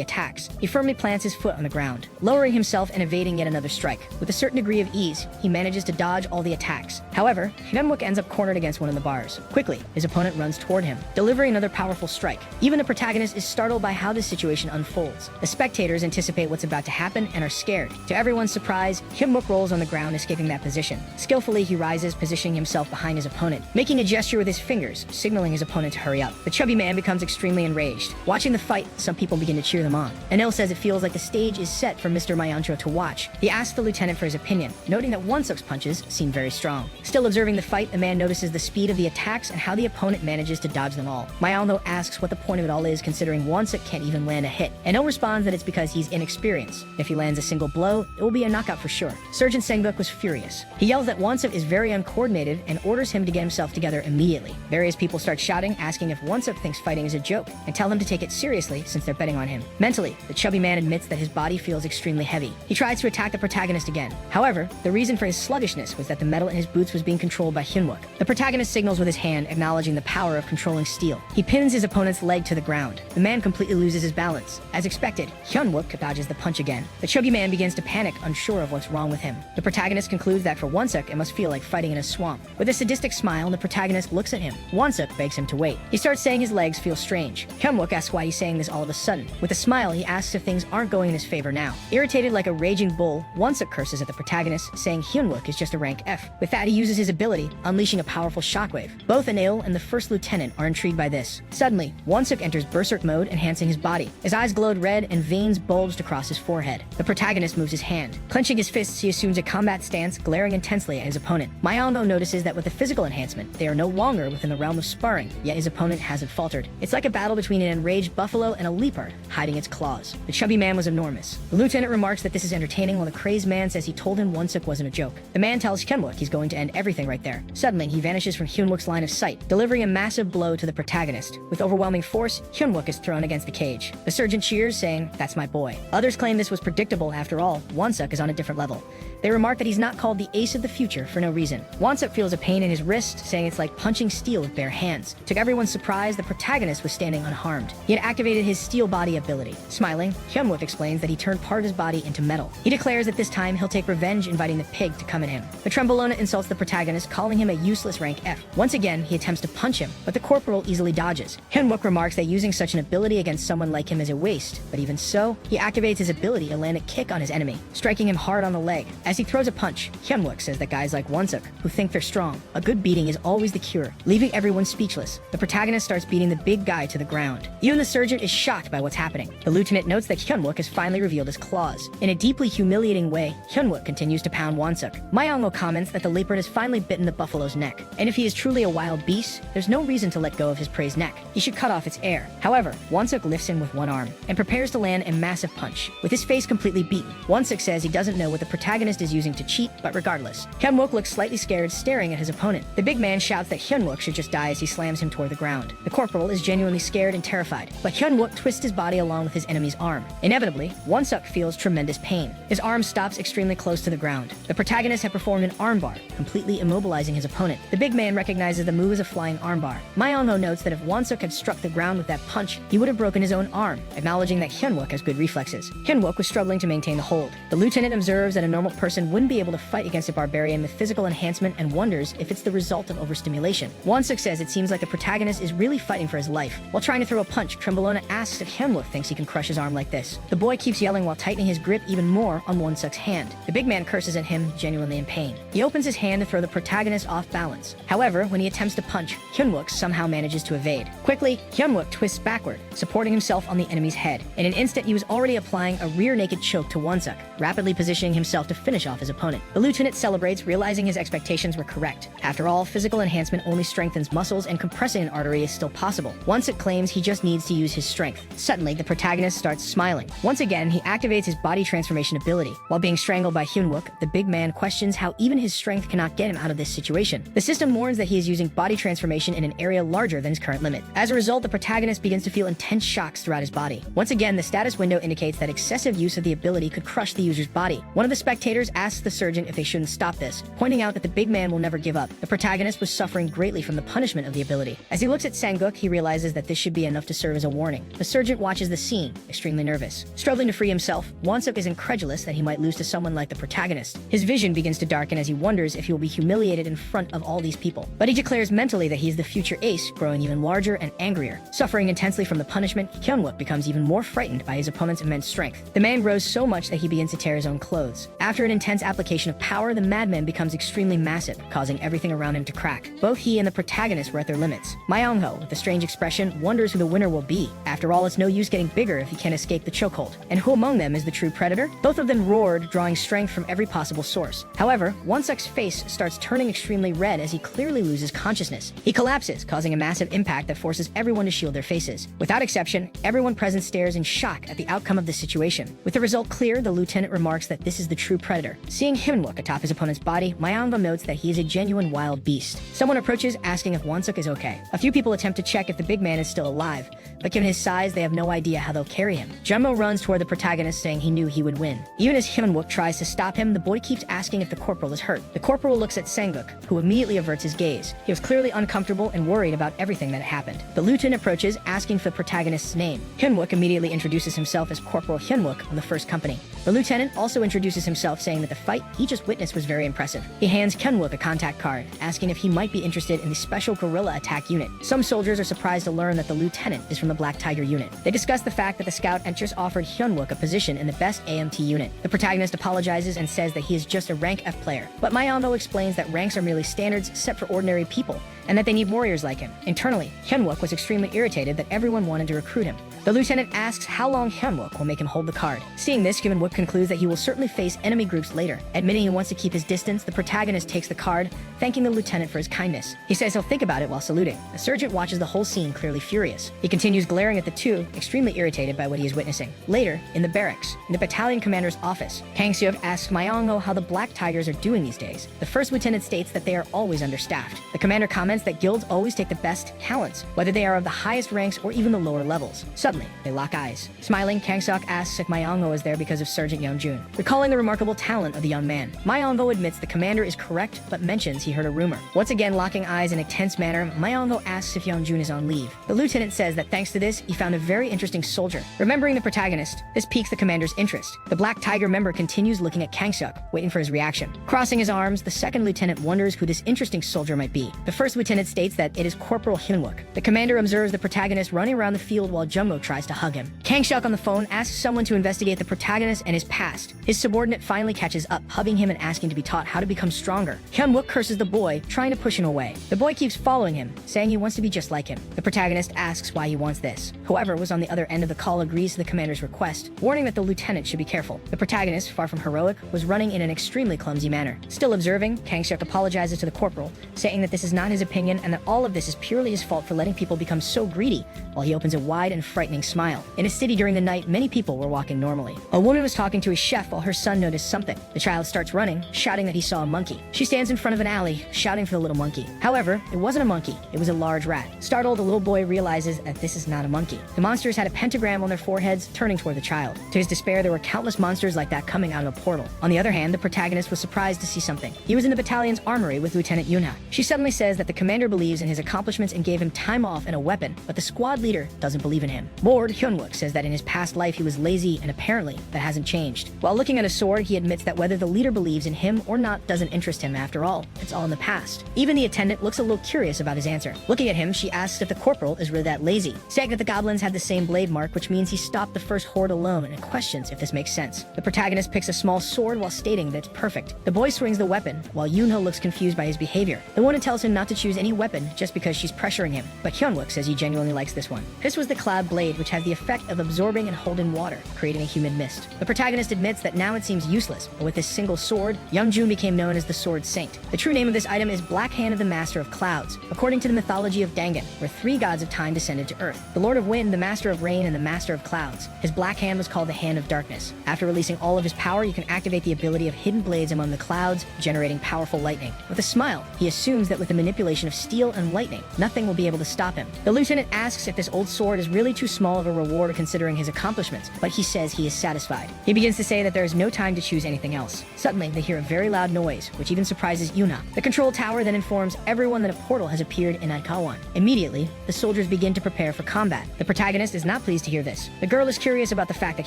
Speaker 1: attacks. He firmly plants his foot on the ground, lowering himself and evading yet another strike. With a certain degree of ease, he manages to dodge all the attacks. However, Hyunwook ends up cornered against one of the bars. Quickly, his opponent runs toward him, delivering another powerful strike. Even the protagonist is startled by how this situation unfolds. The spectators anticipate what's about to happen and are scared. To everyone's surprise, Hyunwook rolls on the ground, escaping that position. Skillfully, he rises, positioning himself behind his opponent, making a gesture with his fingers, signaling his opponent to hurry up. The chubby man becomes extremely enraged. Watching the fight, some people begin to cheer them on. Anil says it feels like the stage is set for Mr. Myancho to watch. He asks the lieutenant for his opinion, noting that Wonsuk's punches seem very strong. Still observing the fight, the man notices the speed of the attacks and how the opponent manages to dodge them all. Myancho asks what the point of it all is, considering Wonsuk can't even land a hit. Anil responds that it's because he's inexperienced. If he lands a single blow, it will be a knockout for sure. Sergeant Sangbuk was furious. He yells that Wonsuk is very uncoordinated and orders him to get himself together immediately. Various people start shouting, asking if Wonsuk thinks fighting is a joke, and tell him to take it seriously since they're betting on him. Mentally, the chubby man admits that his body feels extremely heavy. He tries to attack the protagonist again. However, the reason for his sluggishness was that the metal in his boots was being controlled by Hyunwook. The protagonist signals with his hand, acknowledging the power of controlling steel. He pins his opponent's leg to the ground. The man completely loses his balance. As expected, Hyunwook dodges the punch again. The chubby man begins to panic, unsure of what's wrong with him. The protagonist concludes that for Wonsuk, it must feel like fighting in a swamp. With a sadistic smile, the protagonist looks at him. Wonsuk begs him to wait. He starts saying his legs feel strange. Hyunwook asks why he's saying this all of a sudden. With a smile, he asks if things aren't going in his favor now. Irritated like a raging bull, Wonsuk curses at the protagonist, saying Hyunwook is just a rank F. With that, he uses his ability, unleashing a powerful shockwave. Both Anil and the first lieutenant are intrigued by this. Suddenly, Wonsuk enters berserk mode, enhancing his body. His eyes glowed red and veins bulged across his forehead. The protagonist moves his hand. Clenching his fists, he assumes a combat stance, glaring intensely at his opponent. Myongo notices that with the physical enhancement, they are no longer within the realm of sparring, yet his opponent hasn't faltered. It's like a battle between an enraged buffalo and a leopard, hiding its claws. The chubby man was enormous. The lieutenant remarks that this is entertaining, while the crazed man says he told him Wonsuk wasn't a joke. The man tells Hyunwook he's going to end everything right there. Suddenly, he vanishes from Hyunwook's line of sight, delivering a massive blow to the protagonist. With overwhelming force, Hyunwook is thrown against the cage. The surgeon cheers, saying, "That's my boy." Others claim this was predictable. After all, Wonsuk is on a different level. They remark that he's not called the ace of the future for no reason. Wonsuk feels a pain in his wrist, saying it's like punching steel with bare hands. To everyone's surprise, the protagonist was standing unharmed. He had activated his steel body ability. Smiling, Hyunwook explains that he turned part of his body into metal. He declares that this time he'll take revenge, inviting the pig to come at him. The Trembolona insults the protagonist, calling him a useless rank F. Once again, he attempts to punch him, but the corporal easily dodges. Hyunwook remarks that using such an ability against someone like him is a waste, but even so, he activates his ability to land a kick on his enemy, striking him hard on the leg. As he throws a punch, Hyunwook says that guys like Wonsuk, who think they're strong, a good beating is always the cure, leaving everyone speechless. The protagonist starts beating the big guy to the ground. Even the surgeon is shocked by what's happening. The lieutenant notes that Hyunwook has finally revealed his claws. In a deeply humiliating way, Hyunwook continues to pound Wonsuk. Myongo comments that the leopard has finally bitten the buffalo's neck, and if he is truly a wild beast, there's no reason to let go of his prey's neck. He should cut off its air. However, Wonsuk lifts him with one arm and prepares to land a massive punch. With his face completely beaten, Wonsuk says he doesn't know what the protagonist is using to cheat, but regardless. Hyunwook looks slightly scared, staring at his opponent. The big man shouts that Hyunwook should just die as he slams him toward the ground. The corporal is genuinely scared and terrified, but Hyunwook twists his body along with his enemy's arm. Inevitably, Wonsuk feels tremendous pain. His arm stops extremely close to the ground. The protagonist had performed an armbar, completely immobilizing his opponent. The big man recognizes the move as a flying armbar. Myongo notes that if Wonsuk had struck the ground with that punch, he would have broken his own arm, acknowledging that Hyunwook has good reflexes. Hyunwook was struggling to maintain the hold. The lieutenant observes that a normal person wouldn't be able to fight against a barbarian with physical enhancement and wonders if it's the result of overstimulation. Wonsuk says it seems like the protagonist is really fighting for his life. While trying to throw a punch, Trembolona asks if Hyunwook thinks he can crush his arm like this. The boy keeps yelling while tightening his grip even more on Wonsuk's hand. The big man curses at him, genuinely in pain. He opens his hand to throw the protagonist off balance. However, when he attempts to punch, Hyunwook somehow manages to evade. Quickly, Hyunwook twists backward, supporting himself on the enemy's head. In an instant, he was already applying a rear naked choke to Wonsuk, rapidly positioning himself to finish off his opponent. The lieutenant celebrates, realizing his expectations were correct. After all, physical enhancement only strengthens muscles, and compressing an artery is still possible. Wonsuk claims he just needs to use his strength. Suddenly, the protagonist starts smiling. Once again, he activates his body transformation ability. While being strangled by Hyunwook, the big man questions how even his strength cannot get him out of this situation. The system warns that he is using body transformation in an area larger than his current limit. As a result, the protagonist begins to feel intense shocks throughout his body. Once again, the status window indicates that excessive use of the ability could crush the user's body. One of the spectators asks the surgeon if they shouldn't stop this, pointing out that the big man will never give up. The protagonist was suffering greatly from the punishment of the ability. As he looks at Sanguk, he realizes that this should be enough to serve as a warning. The surgeon watches the scene, extremely nervous. Struggling to free himself, Wonsuk is incredulous that he might lose to someone like the protagonist. His vision begins to darken as he wonders if he will be humiliated in front of all these people. But he declares mentally that he is the future ace, growing even larger and angrier. Suffering intensely from the punishment, Hyunwook becomes even more frightened by his opponent's immense strength. The man grows so much that he begins to tear his own clothes. After an intense application of power, the madman becomes extremely massive, causing everything around him to crack. Both he and the protagonist were at their limits. Myongho, with a strange expression, wonders who the winner will be. After all, it's no use getting bigger if he can't escape the chokehold. And who among them is the true predator? Both of them roared, drawing strength from every possible source. However, Wonsuk's face starts turning extremely red as he clearly loses consciousness. He collapses, causing a massive impact that forces everyone to shield their faces. Without exception, everyone present stares in shock at the outcome of the situation. With the result clear, the lieutenant remarks that this is the true predator. Seeing Hyunwook atop his opponent's body, Myongho notes that he is a genuine wild beast. Someone approaches, asking if Wonsuk is okay. A few people attempt to check if the big man is still alive, but given his size, they have no idea how they'll carry him. Jumbo runs toward the protagonist, saying he knew he would win. Even as Hyunwook tries to stop him, the boy keeps asking if the corporal is hurt. The corporal looks at Sanguk, who immediately averts his gaze. He was clearly uncomfortable and worried about everything that had happened. The lieutenant approaches, asking for the protagonist's name. Hyunwook immediately introduces himself as Corporal Hyunwook of the First Company. The lieutenant also introduces himself, saying that the fight he just witnessed was very impressive. He hands Hyunwook a contact card, asking if he might be interested in the Special Guerrilla Attack Unit. Some soldiers are surprised to learn that the lieutenant is from the Black Tiger Unit. They discuss the fact that the scout just offered Hyunwook a position in the best AMT unit. The protagonist apologizes and says that he is just a rank F player, but Myongho explains that ranks are merely standards set for ordinary people, and that they need warriors like him. Internally, Hyunwook was extremely irritated that everyone wanted to recruit him. The lieutenant asks how long Hyunwook will make him hold the card. Seeing this, Hyunwook concludes that he will certainly face enemy groups later. Admitting he wants to keep his distance, the protagonist takes the card, thanking the lieutenant for his kindness. He says he'll think about it while saluting. The sergeant watches the whole scene, clearly furious. He continues glaring at the two, extremely irritated by what he is witnessing. Later, in the barracks, in the battalion commander's office, Kang Seok asks Myongho how the Black Tigers are doing these days. The first lieutenant states that they are always understaffed. The commander comments that guilds always take the best talents, whether they are of the highest ranks or even the lower levels. Suddenly, they lock eyes. Smiling, Kang Seok asks if Myongho is there because of Sergeant Yeonjun, recalling the remarkable talent of the young man. Myongho admits the commander is correct, but mentions he heard a rumor. Once again locking eyes in a tense manner, Myongho asks if Yeonjun is on leave. The lieutenant says that thanks to this, he found a very interesting soldier. Remembering the protagonist, this piques the commander's interest. The Black Tiger member continues looking at Kang Seok, waiting for his reaction. Crossing his arms, the second lieutenant wonders who this interesting soldier might be. The first lieutenant states that it is Corporal Hyunwook. The commander observes the protagonist running around the field while Jumbo tries to hug him. Kang Seok on the phone asks someone to investigate the protagonist and his past. His subordinate finally catches up, hugging him and asking to be taught how to become stronger. Hyunwook curses the boy, trying to push him away. The boy keeps following him, saying he wants to be just like him. The protagonist asks why he wants this. Whoever was on the other end of the call agrees to the commander's request, warning that the lieutenant should be careful. The protagonist, far from heroic, was running in an extremely clumsy manner. Still observing, Kang Seok apologizes to the corporal, saying that this is not his opinion and that all of this is purely his fault for letting people become so greedy, while he opens a wide and frightening smile. In a city during the night, many people were walking normally. A woman was talking to a chef while her son noticed something. The child starts running, shouting that he saw a monkey. She stands in front of an alley, shouting for the little monkey. However, it wasn't a monkey, it was a large rat. Startled, the little boy realizes that this is not a monkey. The monsters had a pentagram on their foreheads, turning toward the child. To his despair, there were countless monsters like that coming out of a portal. On the other hand, the protagonist was surprised to see something. He was in the battalion's armory with Lieutenant Yunha. She suddenly says that the commander believes in his accomplishments and gave him time off and a weapon, but the squad leader doesn't believe in him. Bored, Hyunwook says that in his past life he was lazy and apparently that hasn't changed. While looking at his sword, he admits that whether the leader believes in him or not doesn't interest him after all. It's all in the past. Even the attendant looks a little curious about his answer. Looking at him, she asks if the corporal is really that lazy, saying that the goblins had the same blade mark, which means he stopped the first horde alone, and questions if this makes sense. The protagonist picks a small sword while stating that it's perfect. The boy swings the weapon, while Yoonho looks confused by his behavior. The woman tells him not to choose any weapon just because she's pressuring him, but Hyunwook says he genuinely likes this one. This was the cloud blade, which has the effect of absorbing and holding water, creating a humid mist. The protagonist admits that now it seems useless, but with this single sword, Youngjun became known as the Sword Saint. The true name of this item is Black Hand of the Master of Clouds, according to the mythology of Dangan, where 3 gods of time descended to Earth: the Lord of Wind, the Master of Rain, and the Master of Clouds. His black hand was called the Hand of Darkness. After releasing all of his power, you can activate the ability of hidden blades among the clouds, generating powerful lightning. With a smile, he assumes that with the manipulation of steel and lightning, nothing will be able to stop him. The lieutenant asks if this old sword is really too small of a reward considering his accomplishments, but he says he is satisfied. He begins to say that there is no time to choose anything else. Suddenly, they hear a very loud noise, which even surprises Yuna. The control tower then informs everyone that a portal has appeared in Aikawan. Immediately, the soldiers begin to prepare for combat. The protagonist is not pleased to hear this. The girl is curious about the fact that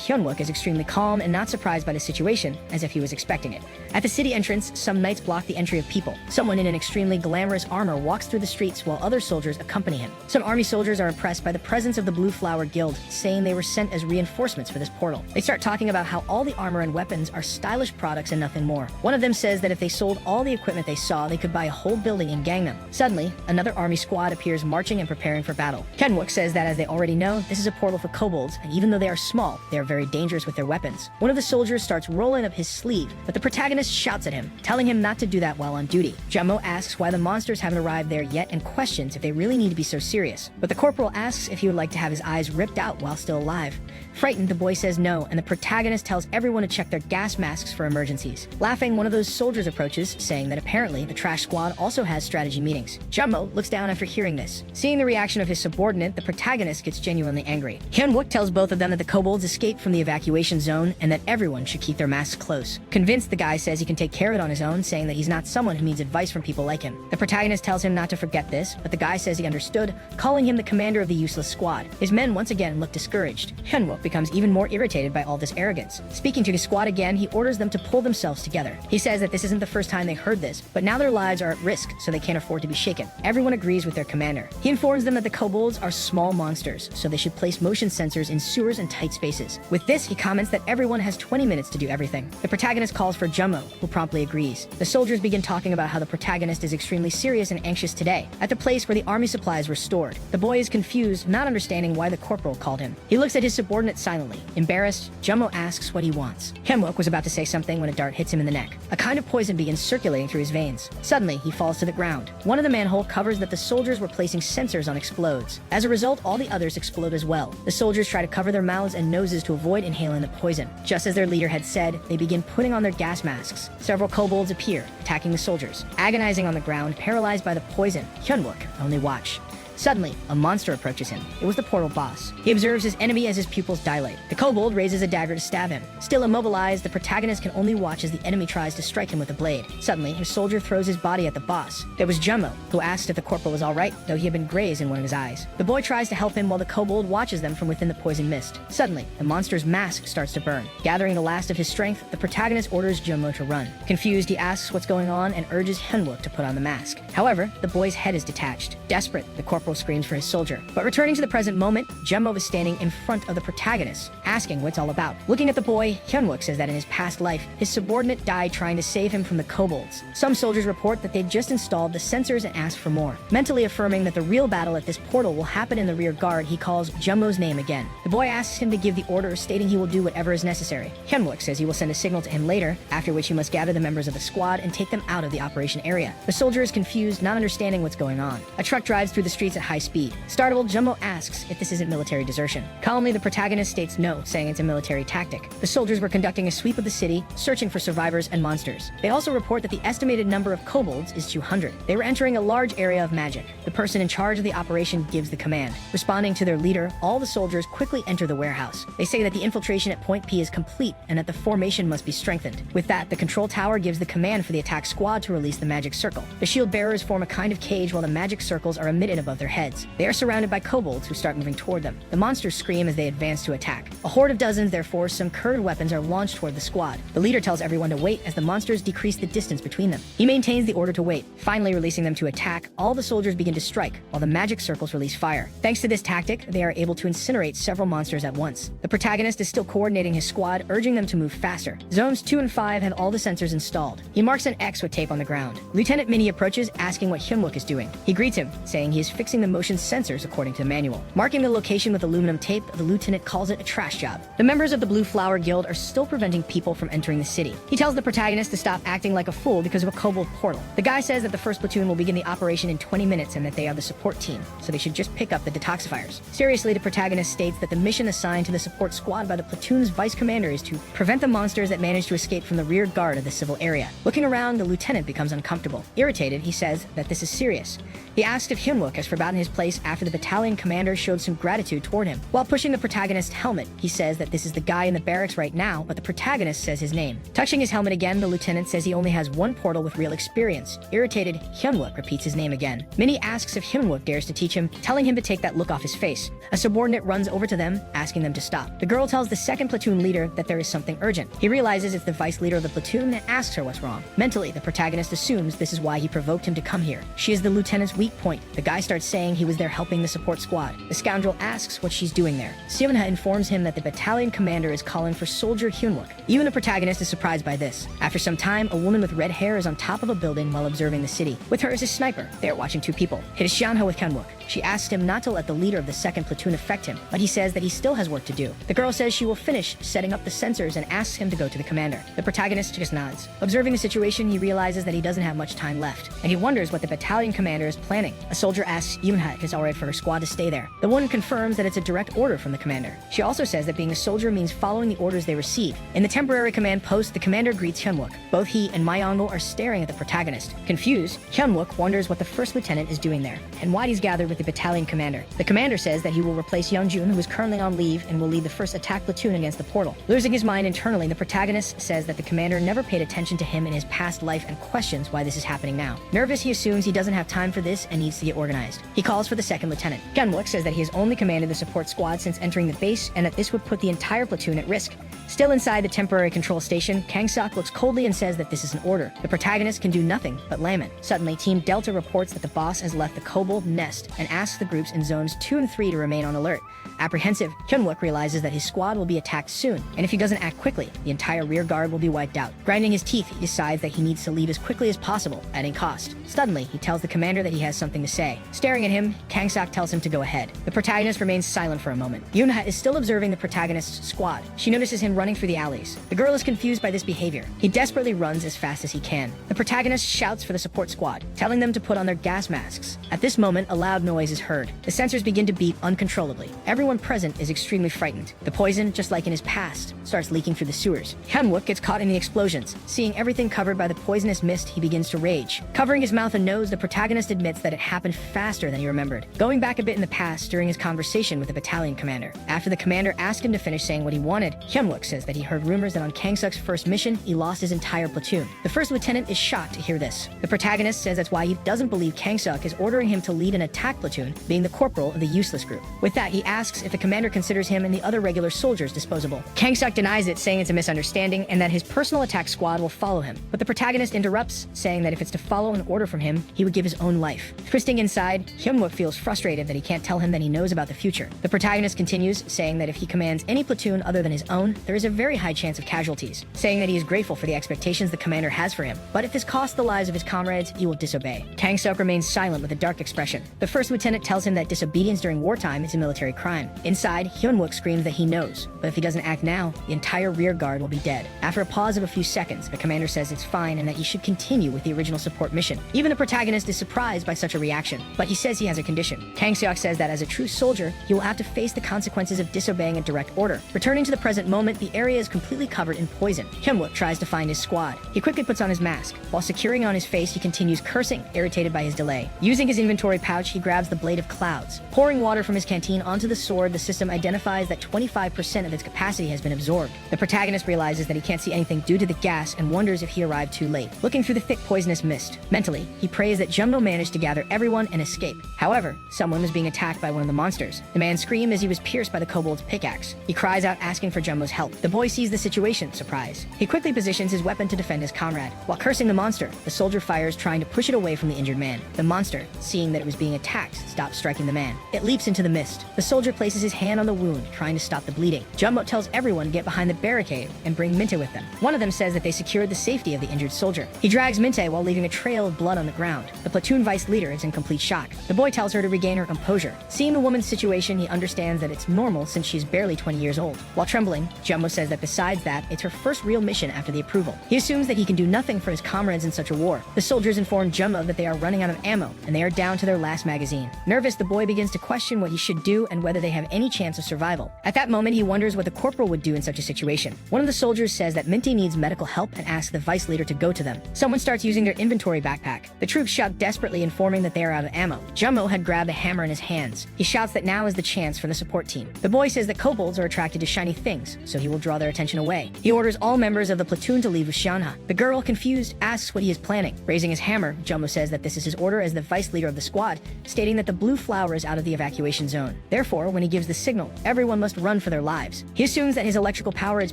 Speaker 1: Hyunwook is extremely calm and not surprised by the situation, as if he was expecting it. At the city entrance, some knights block the entry of people. Someone in an extremely glamorous armor walks through the streets while other soldiers accompany him. Some army soldiers are impressed by the presence of the Blue Flower Guild, saying they were sent as reinforcements for this portal. They start talking about how all the armor and weapons are stylish products and nothing more. One of them says that if they sold all the equipment they saw, they could buy a whole building in Gangnam. Suddenly, another army squad appears marching and preparing for battle. Hyunwook says that as they already know, this is a portal for kobolds, and even though they are small, they are very dangerous with their weapons. One of the soldiers starts rolling up his sleeve, but the protagonist shouts at him, telling him not to do that while on duty. Jummo asks why the monsters haven't arrived there yet and questions if they really need to be so serious. But the corporal asks if he would like to have his eyes ripped out while still alive. Frightened, the boy says no, and the protagonist tells everyone to check their gas masks for emergencies. Laughing, one of those soldiers approaches, saying that apparently the trash squad also has strategy meetings. Jummo looks down after hearing this. Seeing the reaction of his subordinate, the protagonist gets genuinely angry. Hyunwook tells both of them that the kobolds escaped from the evacuation zone and that everyone should keep their masks close. Convinced, the guy says he can take care of it on his own, saying that he's not someone who needs advice from people like him. The protagonist tells him not to forget this, but the guy says he understood, calling him the commander of the useless squad. His men once again look discouraged. Hyunwook becomes even more irritated by all this arrogance. Speaking to his squad again, he orders them to pull themselves together. He says that this isn't the first time they heard this, but now their lives are at risk, so they can't afford to be shaken. Everyone agrees with their commander. He informs them that the kobolds are small monsters, so they should place motion sensors in sewers and tight spaces. With this, he comments that everyone has 20 minutes to do everything. The protagonist calls for Jummo, who promptly agrees. The soldiers begin talking about how the protagonist is extremely serious and anxious today, at the place where the army supplies were stored. The boy is confused, not understanding why the corporal called him. He looks at his subordinate silently. Embarrassed, Jummo asks what he wants. Hyunwook was about to say something when a dart hits him in the neck. A kind of poison begins circulating through his veins. Suddenly, he falls to the ground. One of the manhole covers that the soldiers were placing sensors on explodes. As a result, all the others explode as well. The soldiers try to cover their mouths and noses to avoid inhaling the poison. Just as their leader had said, they begin putting on their gas masks. Several kobolds appear, attacking the soldiers. Agonizing on the ground, paralyzed by the poison, Hyunwook only watch. Suddenly, a monster approaches him. It was the portal boss. He observes his enemy as his pupils dilate. The kobold raises a dagger to stab him. Still immobilized, the protagonist can only watch as the enemy tries to strike him with a blade. Suddenly, his soldier throws his body at the boss. There was Jummo, who asked if the corporal was alright, though he had been grazed in one of his eyes. The boy tries to help him while the kobold watches them from within the poison mist. Suddenly, the monster's mask starts to burn. Gathering the last of his strength, the protagonist orders Jummo to run. Confused, he asks what's going on and urges Hyunwook to put on the mask. However, the boy's head is detached. Desperate, the corporal screams for his soldier. But returning to the present moment, Jummo is standing in front of the protagonist, asking what it's all about. Looking at the boy, Hyunwook says that in his past life, his subordinate died trying to save him from the kobolds. Some soldiers report that they'd just installed the sensors and ask for more. Mentally affirming that the real battle at this portal will happen in the rear guard, he calls Jummo's name again. The boy asks him to give the order, stating he will do whatever is necessary. Hyunwook says he will send a signal to him later, after which he must gather the members of the squad and take them out of the operation area. The soldier is confused, not understanding what's going on. A truck drives through the streets at high speed. Startled, Jummo asks if this isn't military desertion. Calmly, the protagonist states no, saying it's a military tactic. The soldiers were conducting a sweep of the city, searching for survivors and monsters. They also report that the estimated number of kobolds is 200. They were entering a large area of magic. The person in charge of the operation gives the command. Responding to their leader, all the soldiers quickly enter the warehouse. They say that the infiltration at Point P is complete and that the formation must be strengthened. With that, the control tower gives the command for the attack squad to release the magic circle. The shield bearers form a kind of cage while the magic circles are emitted above their heads. They are surrounded by kobolds who start moving toward them. The monsters scream as they advance to attack. A horde of dozens, therefore, some curved weapons are launched toward the squad. The leader tells everyone to wait as the monsters decrease the distance between them. He maintains the order to wait, finally releasing them to attack. All the soldiers begin to strike, while the magic circles release fire. Thanks to this tactic, they are able to incinerate several monsters at once. The protagonist is still coordinating his squad, urging them to move faster. Zones 2 and 5 have all the sensors installed. He marks an X with tape on the ground. Lieutenant Minnie approaches, asking what Hyunwook is doing. He greets him, saying he is fixing the motion sensors according to the manual. Marking the location with aluminum tape, the lieutenant calls it a trash job. The members of the Blue Flower Guild are still preventing people from entering the city. He tells the protagonist to stop acting like a fool because of a kobold portal. The guy says that the first platoon will begin the operation in 20 minutes and that they are the support team, so they should just pick up the detoxifiers. Seriously, the protagonist states that the mission assigned to the support squad by the platoon's vice commander is to prevent the monsters that manage to escape from the rear guard of the civil area. Looking around, the lieutenant becomes uncomfortable. Irritated, he says that this is serious. He asks if Hyunwook has forgotten his place after the battalion commander showed some gratitude toward him. While pushing the protagonist's helmet, he says that this is the guy in the barracks right now, but the protagonist says his name. Touching his helmet again, the lieutenant says he only has one portal with real experience. Irritated, Hyunwook repeats his name again. Minnie asks if Hyunwook dares to teach him, telling him to take that look off his face. A subordinate runs over to them, asking them to stop. The girl tells the second platoon leader that there is something urgent. He realizes it's the vice leader of the platoon and asks her what's wrong. Mentally, the protagonist assumes this is why he provoked him to come here. She is the lieutenant's weak point. The guy starts saying he was there helping the support squad. The scoundrel asks what she's doing there. Seonha informs him that the battalion commander is calling for soldier Hyunwook. Even the protagonist is surprised by this. After some time, a woman with red hair is on top of a building while observing the city. With her is a sniper. They are watching two people. It is Seonha with Hyunwook. She asks him not to let the leader of the second platoon affect him, but he says that he still has work to do. The girl says she will finish setting up the sensors and asks him to go to the commander. The protagonist just nods. Observing the situation, he realizes that he doesn't have much time left, and he wonders what the battalion commander is planning. A soldier asks Yoonha if it's alright for her squad to stay there. The woman confirms that it's a direct order from the commander. She also says that being a soldier means following the orders they receive. In the temporary command post, the commander greets Hyunwook. Both he and Myongo are staring at the protagonist. Confused, Hyunwook wonders what the first lieutenant is doing there, and why he's gathered with the battalion commander. The commander says that he will replace Youngjun, who is currently on leave, and will lead the first attack platoon against the portal. Losing his mind internally, the protagonist says that the commander never paid attention to him in his past life and questions why this is happening now. Nervous, he assumes he doesn't have time for this and needs to get organized. He calls for the second lieutenant. Hyunwook says that he has only commanded the support squad since entering the base and that this would put the entire platoon at risk. Still inside the temporary control station, Kang-sok looks coldly and says that this is an order. The protagonist can do nothing but lament. Suddenly, Team Delta reports that the boss has left the kobold nest and asks the groups in zones 2 and 3 to remain on alert. Apprehensive, Hyunwook realizes that his squad will be attacked soon, and if he doesn't act quickly, the entire rear guard will be wiped out. Grinding his teeth, he decides that he needs to leave as quickly as possible, at any cost. Suddenly, he tells the commander that he has something to say. Staring at him, Kang-sok tells him to go ahead. The protagonist remains silent for a moment. Yoonha is still observing the protagonist's squad. She notices him running through the alleys. The girl is confused by this behavior. He desperately runs as fast as he can. The protagonist shouts for the support squad, telling them to put on their gas masks. At this moment, a loud noise is heard. The sensors begin to beep uncontrollably. Everyone present is extremely frightened. The poison, just like in his past, starts leaking through the sewers. Hyunwook gets caught in the explosions. Seeing everything covered by the poisonous mist, he begins to rage. Covering his mouth and nose, the protagonist admits that it happened faster than he remembered. Going back a bit in the past during his conversation with the battalion commander. After the commander asked him to finish saying what he wanted, Hyunwook says that he heard rumors that on Kang-suk's first mission, he lost his entire platoon. The first lieutenant is shocked to hear this. The protagonist says that's why he doesn't believe Kang-suk is ordering him to lead an attack platoon, being the corporal of the useless group. With that, he asks if the commander considers him and the other regular soldiers disposable. Kang-suk denies it, saying it's a misunderstanding and that his personal attack squad will follow him. But the protagonist interrupts, saying that if it's to follow an order from him, he would give his own life. Twisting inside, Hyunwook feels frustrated that he can't tell him that he knows about the future. The protagonist continues, saying that if he commands any platoon other than his own, there is a very high chance of casualties, saying that he is grateful for the expectations the commander has for him. But if this costs the lives of his comrades, he will disobey. Kang-suk remains silent with a dark expression. The first lieutenant tells him that disobedience during wartime is a military crime. Inside, Hyunwook screams that he knows, but if he doesn't act now, the entire rear guard will be dead. After a pause of a few seconds, the commander says it's fine and that he should continue with the original support mission. Even the protagonist is surprised by such a reaction, but he says he has a condition. Kang-suk says that as a true soldier, he will have to face the consequences of disobeying a direct order. Returning to the present moment, the area is completely covered in poison. Hyunwook tries to find his squad. He quickly puts on his mask. While securing on his face, he continues cursing, irritated by his delay. Using his inventory pouch, he grabs the Blade of Clouds. Pouring water from his canteen onto the sword sword, the system identifies that 25% of its capacity has been absorbed. The protagonist realizes that he can't see anything due to the gas and wonders if he arrived too late. Looking through the thick poisonous mist, mentally, he prays that Jumbo managed to gather everyone and escape. However, someone was being attacked by one of the monsters. The man screamed as he was pierced by the kobold's pickaxe. He cries out asking for Jumbo's help. The boy sees the situation, surprised. He quickly positions his weapon to defend his comrade. While cursing the monster, the soldier fires, trying to push it away from the injured man. The monster, seeing that it was being attacked, stops striking the man. It leaps into the mist. The soldier places his hand on the wound, trying to stop the bleeding. Jumbo tells everyone to get behind the barricade and bring Minte with them. One of them says that they secured the safety of the injured soldier. He drags Minte while leaving a trail of blood on the ground. The platoon vice leader is in complete shock. The boy tells her to regain her composure. Seeing the woman's situation, he understands that it's normal since she's barely 20 years old. While trembling, Jumbo says that besides that, it's her first real mission after the approval. He assumes that he can do nothing for his comrades in such a war. The soldiers inform Jumbo that they are running out of ammo, and they are down to their last magazine. Nervous, the boy begins to question what he should do and whether they have any chance of survival. At that moment, he wonders what the corporal would do in such a situation. One of the soldiers says that Minty needs medical help and asks the vice leader to go to them. Someone starts using their inventory backpack. The troops shout desperately, informing that they are out of ammo. Jumbo had grabbed a hammer in his hands. He shouts that now is the chance for the support team. The boy says that kobolds are attracted to shiny things, so he will draw their attention away. He orders all members of the platoon to leave with Xianha. The girl, confused, asks what he is planning. Raising his hammer, Jumbo says that this is his order as the vice leader of the squad, stating that the blue flower is out of the evacuation zone. Therefore, when he gives the signal, everyone must run for their lives. He assumes that his electrical power is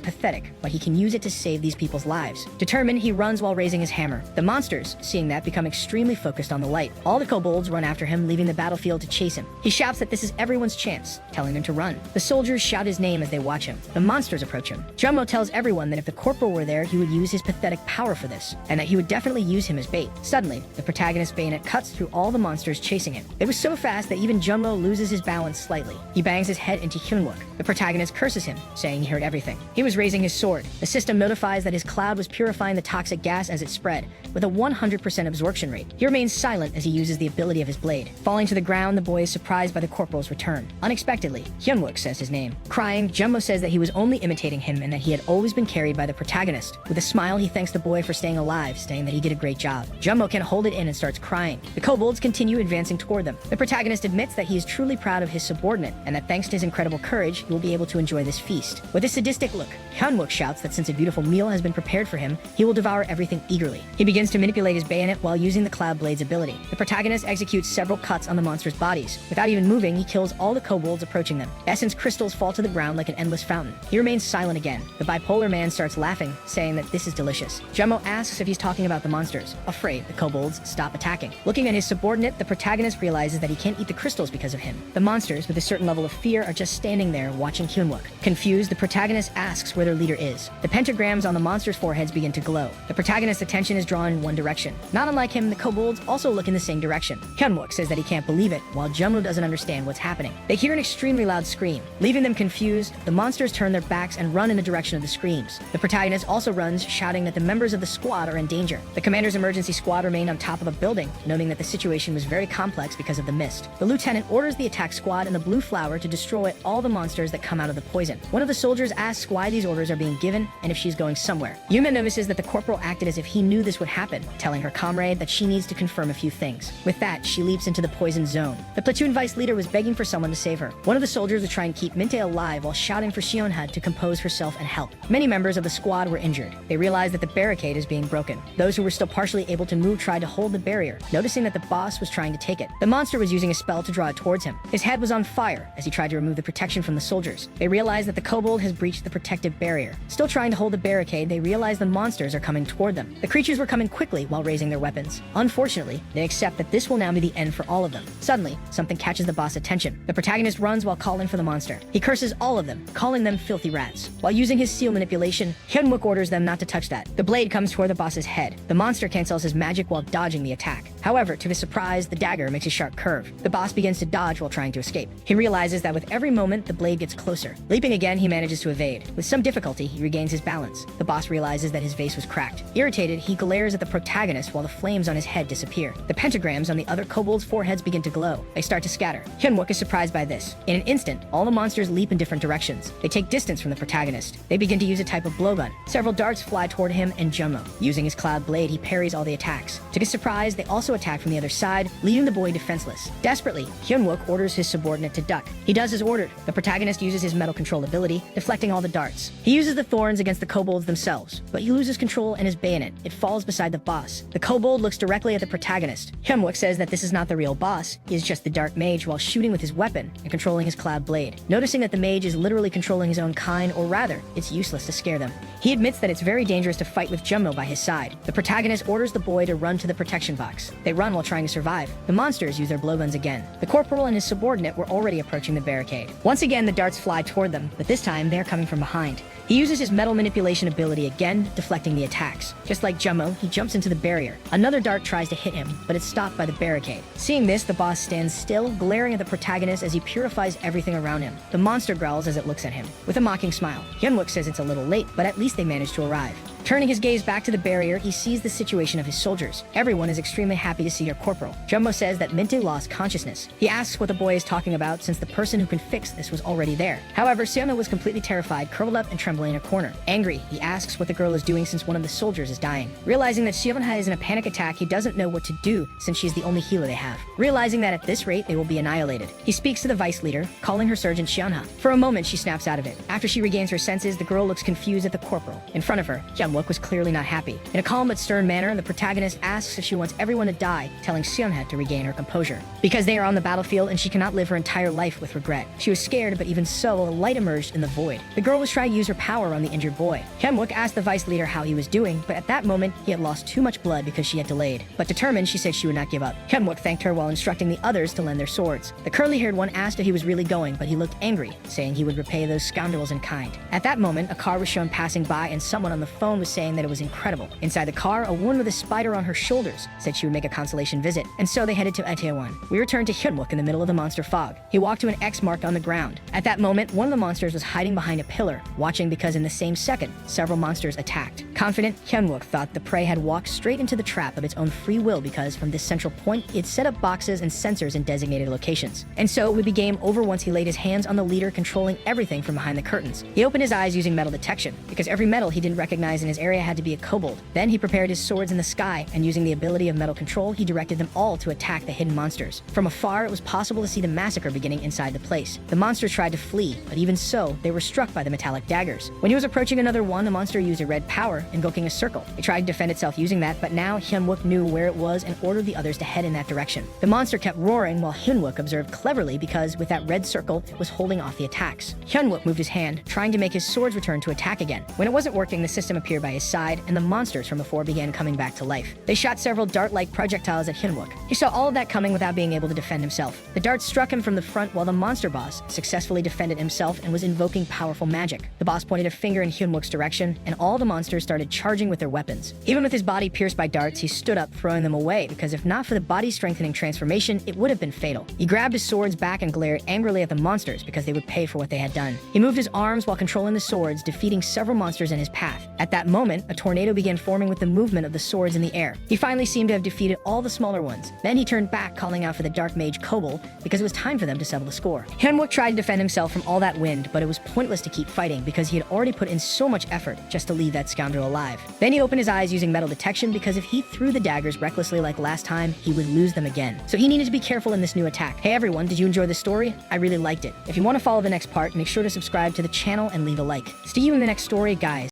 Speaker 1: pathetic, but he can use it to save these people's lives. Determined, he runs while raising his hammer. The monsters, seeing that, become extremely focused on the light. All the kobolds run after him, leaving the battlefield to chase him. He shouts that this is everyone's chance, telling them to run. The soldiers shout his name as they watch him. The monsters approach him. Jumbo tells everyone that if the corporal were there, he would use his pathetic power for this, and that he would definitely use him as bait. Suddenly, the protagonist's bayonet cuts through all the monsters chasing him. It was so fast that even Jumbo loses his balance slightly. He bangs his head into Hyunwook. The protagonist curses him, saying he heard everything. He was raising his sword. The system notifies that his cloud was purifying the toxic gas as it spread, with a 100% absorption rate. He remains silent as he uses the ability of his blade. Falling to the ground, the boy is surprised by the corporal's return. Unexpectedly, Hyunwook says his name. Crying, Jumbo says that he was only imitating him and that he had always been carried by the protagonist. With a smile, he thanks the boy for staying alive, saying that he did a great job. Jumbo can't hold it in and starts crying. The kobolds continue advancing toward them. The protagonist admits that he is truly proud of his subordinate and that thanks to his incredible courage, he will be able to enjoy this feast. With a sadistic look, Hyunwook shouts that since a beautiful meal has been prepared for him, he will devour everything eagerly. He begins to manipulate his bayonet while using the Cloud Blade's ability. The protagonist executes several cuts on the monster's bodies. Without even moving, he kills all the kobolds approaching them. Essence crystals fall to the ground like an endless fountain. He remains silent again. The bipolar man starts laughing, saying that this is delicious. Jumbo asks if he's talking about the monsters. Afraid, the kobolds stop attacking. Looking at his subordinate, the protagonist realizes that he can't eat the crystals because of him. The monsters, with a certain level of fear, are just standing there watching Hyunwook. Confused, the protagonist asks where their leader is. The pentagrams on the monsters' foreheads begin to glow. The protagonist's attention is drawn in one direction. Not unlike him, the kobolds also look in the same direction. Hyunwook says that he can't believe it, while Jumbo doesn't understand what's happening. They hear an extremely loud scream. Leaving them confused, the monsters turn their backs and run in the direction of the screams. The protagonist also runs, shouting that the members of the squad are in danger. The commander's emergency squad remained on top of a building, noting that the situation was very complex because of the mist. The lieutenant orders the attack squad and the blue flower to destroy all the monsters that come out of the poison. One of the soldiers asks why these orders are being given and if she's going somewhere. Yuma notices that the corporal acted as if he knew this would happen, telling her comrade that she needs to confirm a few things. With that, she leaps into the poison zone. The platoon vice leader was begging for someone to save her. One of the soldiers was trying to keep Minte alive while shouting for Shionha to compose herself and help. Many members of the squad were injured. They realized that the barricade is being broken. Those who were still partially able to move tried to hold the barrier, noticing that the boss was trying to take it. The monster was using a spell to draw it towards him. His head was on fire as he tried to remove the protection from the soldiers. They realized that the kobold has breached the protective barrier. Still trying to hold the barricade, they realized the monsters are coming toward them. The creatures were coming quickly while raising their weapons. Unfortunately, they accept that this will now be the end for all of them. Suddenly, something catches the boss' attention. The protagonist runs while calling for the monster. He curses all of them, calling them filthy rats. While using his seal manipulation, Hyunwook orders them not to touch that. The blade comes toward the boss's head. The monster cancels his magic while dodging the attack. However, to his surprise, the dagger makes a sharp curve. The boss begins to dodge while trying to escape. He realizes that with every moment, the blade gets closer. Leaping again, he manages to evade. With some difficulty, he regains his balance. The boss realizes that his vase was cracked. Irritated, he glares at the protagonist while the flames on his head disappear. The pentagrams on the other kobolds' foreheads begin to glow. They start to scatter. Hyunwook is surprised by this. In an instant, all the monsters leap in different directions. They take distance from the protagonist. They begin to use a type of blowgun. Several darts fly toward him and Jumbo. Using his cloud blade, he parries all the attacks. To his surprise, they also attack from the other side, leaving the boy defenseless. Desperately, Hyunwook orders his subordinate to duck. He does as ordered. The protagonist uses his metal control ability, deflecting all the darts. He uses the thorns against the kobolds themselves, but he loses control and his bayonet. It falls beside the boss. The kobold looks directly at the protagonist. Hyunwook says that this is not the real boss. He is just the dark mage while shooting with his weapon and controlling his cloud blade. Noticing that the mage is literally controlling his own kind, or rather, it's useless to scare them. He admits that it's very dangerous to fight with Jummo by his side. The protagonist orders the boy to run to the protection box. They run while trying to survive. The monsters use their blowguns again. The corporal and his subordinate were already approaching the barricade. Once again, the darts fly toward them, but this time they're coming from behind. He uses his metal manipulation ability again, deflecting the attacks. Just like Jummo, he jumps into the barrier. Another dart tries to hit him, but it's stopped by the barricade. Seeing this, the boss stands still, glaring at the protagonist as he purifies everything around him. The monster growls as it looks at him, with a mocking smile. Hyunwook says it's a little late, but at least they managed to arrive. Turning his gaze back to the barrier, he sees the situation of his soldiers. Everyone is extremely happy to see their corporal. Jumbo says that Mintu lost consciousness. He asks what the boy is talking about since the person who can fix this was already there. However, Seona was completely terrified, curled up and trembling in a corner. Angry, he asks what the girl is doing since one of the soldiers is dying. Realizing that Seona is in a panic attack, he doesn't know what to do since she's the only healer they have. Realizing that at this rate, they will be annihilated. He speaks to the vice leader, calling her Sergeant Seonha. For a moment, she snaps out of it. After she regains her senses, the girl looks confused at the corporal. In front of her, Hyunwook was clearly not happy. In a calm but stern manner, the protagonist asks if she wants everyone to die, telling Seonha to regain her composure. Because they are on the battlefield and she cannot live her entire life with regret. She was scared, but even so, a light emerged in the void. The girl was trying to use her power on the injured boy. Hyunwook asked the vice leader how he was doing, but at that moment, he had lost too much blood because she had delayed. But determined, she said she would not give up. Hyunwook thanked her while instructing the others to lend their swords. The curly-haired one asked if he was really going, but he looked angry, saying he would repay those scoundrels in kind. At that moment, a car was shown passing by and someone on the phone was saying that it was incredible. Inside the car, a woman with a spider on her shoulders said she would make a consolation visit, and so they headed to Itaewon. We returned to Hyunwook in the middle of the monster fog. He walked to an X mark on the ground. At that moment, one of the monsters was hiding behind a pillar, watching because in the same second, several monsters attacked. Confident, Hyunwook thought the prey had walked straight into the trap of its own free will because from this central point, it set up boxes and sensors in designated locations. And so it would be game over once he laid his hands on the leader controlling everything from behind the curtains. He opened his eyes using metal detection, because every metal he didn't recognize in his area had to be a kobold. Then he prepared his swords in the sky, and using the ability of metal control, he directed them all to attack the hidden monsters. From afar, it was possible to see the massacre beginning inside the place. The monsters tried to flee, but even so, they were struck by the metallic daggers. When he was approaching another one, the monster used a red power, invoking a circle. It tried to defend itself using that, but now Hyunwook knew where it was and ordered the others to head in that direction. The monster kept roaring while Hyunwook observed cleverly because with that red circle, it was holding off the attacks. Hyunwook moved his hand, trying to make his swords return to attack again. When it wasn't working, the system appeared by his side, and the monsters from before began coming back to life. They shot several dart-like projectiles at Hyunwook. He saw all of that coming without being able to defend himself. The darts struck him from the front while the monster boss successfully defended himself and was invoking powerful magic. The boss pointed a finger in Hyunwook's direction, and all the monsters started charging with their weapons. Even with his body pierced by darts, he stood up, throwing them away, because if not for the body-strengthening transformation, it would have been fatal. He grabbed his swords back and glared angrily at the monsters because they would pay for what they had done. He moved his arms while controlling the swords, defeating several monsters in his path. At that moment, a tornado began forming with the movement of the swords in the air. He finally seemed to have defeated all the smaller ones. Then he turned back, calling out for the dark mage Kobold, because it was time for them to settle the score. Hyunwook tried to defend himself from all that wind, but it was pointless to keep fighting because he had already put in so much effort just to leave that scoundrel alive. Then he opened his eyes using metal detection because if he threw the daggers recklessly like last time, he would lose them again. So he needed to be careful in this new attack. Hey everyone, did you enjoy the story? I really liked it. If you want to follow the next part, make sure to subscribe to the channel and leave a like. See you in the next story, guys.